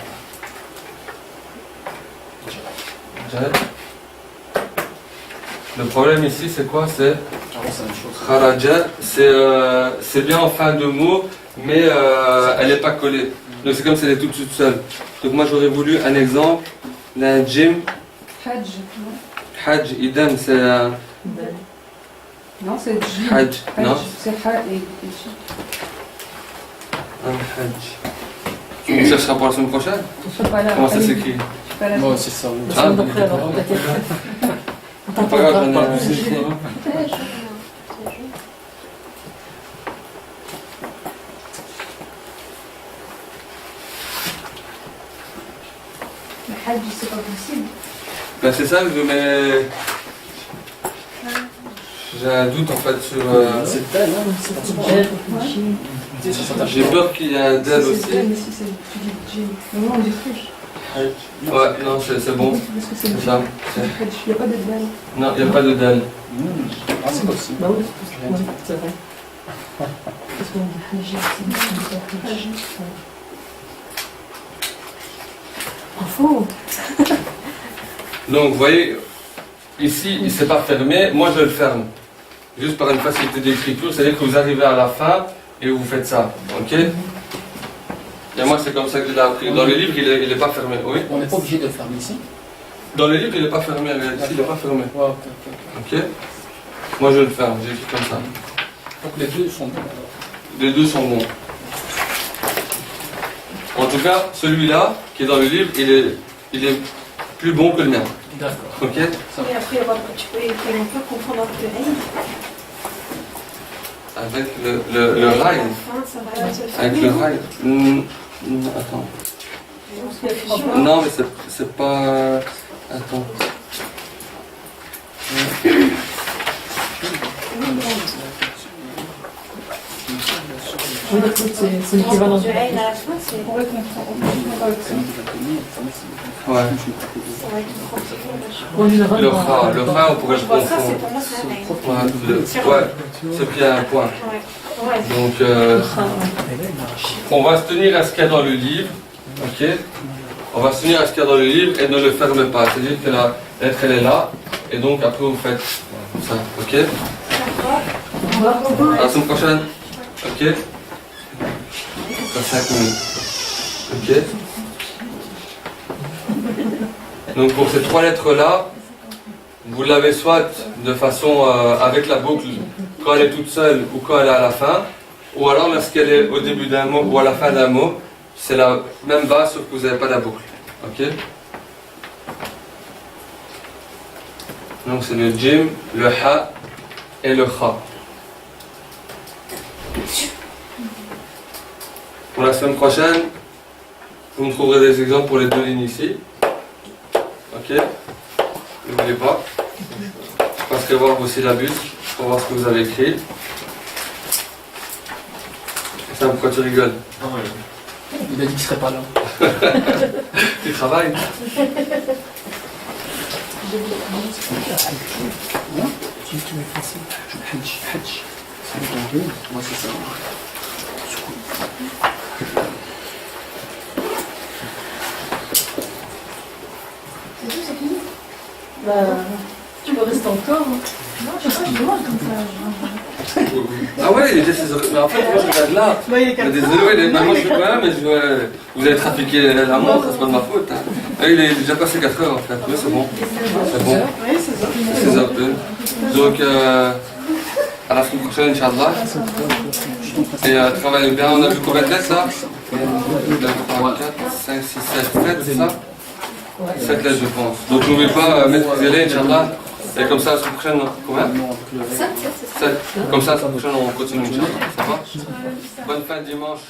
Le problème ici, c'est quoi? C'est kharaja, c'est bien en fin de mot, mais elle n'est pas collée. Donc c'est comme si elle est toute seule. Donc moi j'aurais voulu un exemple d'un jim. Hajj. Hajj, idem, c'est un Non, c'est J. Hajj. Non, C'est Ha et J. un Hajj. Ça sera pour la semaine prochaine? Je suis pas là. Comment ça Allez, s'écrit? je suis pas là. Moi, c'est ça. La semaine d'après, alors, peut-être. C'est pas grave, j'en ai un. Le Hajj, c'est pas possible. Ben c'est ça, mais j'ai un doute en fait sur. C'est tel, hein. J'ai peur qu'il y ait un del aussi. Mais si c'est tu dis J. Non, on dit Hajj. Ouais, non, c'est bon. Parce que c'est C'est ça. Hajj. Il n'y a pas de dalle. Non, il n'y a pas de del. Ah, c'est possible. Bah oui, c'est vrai. Parce qu'on dit Hajj, c'est Hajj. Bravo. Donc vous voyez, ici, il ne s'est pas fermé, moi je le ferme. Juste par une facilité d'écriture, c'est-à-dire que vous arrivez à la fin et vous faites ça. Ok? Et moi c'est comme ça que je l'ai appris. Dans le livre, il n'est pas fermé. Oui? On n'est pas obligé de le faire ici. Dans le livre, il n'est pas fermé. Ici, il n'est pas fermé. Ouais, ok. Ok? Moi je le ferme, j'ai écrit comme ça. Donc les deux sont bons alors. Les deux sont bons. En tout cas, celui-là, qui est dans le livre, il est plus bon que le mien. D'accord. Ok? Et après, tu peux écrire un peu confondre avec le Aïn. Avec le rail. Ça va se faire. Avec le rail. Attends. La fusion. Non, mais c'est pas. Attends. Oui, c'est l'équivalent. Du Aïn à la fin, c'est. On pourrait comprendre avec ça. Ouais. Ça va être compliqué. En général, Le ra, on pourrait Je le vois ça, c'est confondre. pour moi, c'est un Aïn. Ouais, c'est qu'il y a un point. Ouais. Ouais. Donc, on va se tenir à ce qu'il y a dans le livre. Ok? On va se tenir à ce qu'il y a dans le livre et ne le ferme pas. C'est-à-dire que la lettre, elle est là. Et donc, après, vous faites ça. Ok? À la semaine prochaine. Ok? Dans 5 minutes. Ok? Donc pour ces 3 lettres-là, vous l'avez soit de façon avec la boucle quand elle est toute seule ou quand elle est à la fin, Ou alors lorsqu'elle est au début d'un mot ou à la fin d'un mot, c'est la même base sauf que vous n'avez pas la boucle. Ok? Donc c'est le jim, le ha et le kha. Pour la semaine prochaine, vous me trouverez des exemples pour les deux lignes ici. Ok? N'oubliez pas. Je passerai voir vos syllabus pour voir ce que vous avez écrit. Ça, pourquoi tu rigoles? Il a dit qu'il serait pas là. Tu travailles? Tu es facile. Hajj. C'est le danger. Moi, c'est ça. C'est tout, c'est fini? Bah, tu me restes encore. Hein. Non, je sais pas, je mange comme ça. Ah ouais, il était 16h. Mais en fait, moi je regarde là. Bah, il est Mais désolé, moi je suis pas là, mais vous avez trafiqué la montre, c'est pas de ma faute. Hein. Ah, il est déjà passé 4 heures en fait, mais c'est bon. C'est bon. Oui, c'est ça. C'est 16h02. Donc, à la semaine prochaine, Inch'Allah. Et travaillez bien, on a vu combien de lettres là 2, 3, 4, 5, 6, 7 lettres, c'est ça 7 lettres, je pense. Donc n'oubliez pas, maîtrisez-les, Inch'Allah. Et comme ça, la semaine prochaine, combien 7. Comme ça, la semaine prochaine, on continue, Inch'Allah. Ça va Bonne fin de dimanche.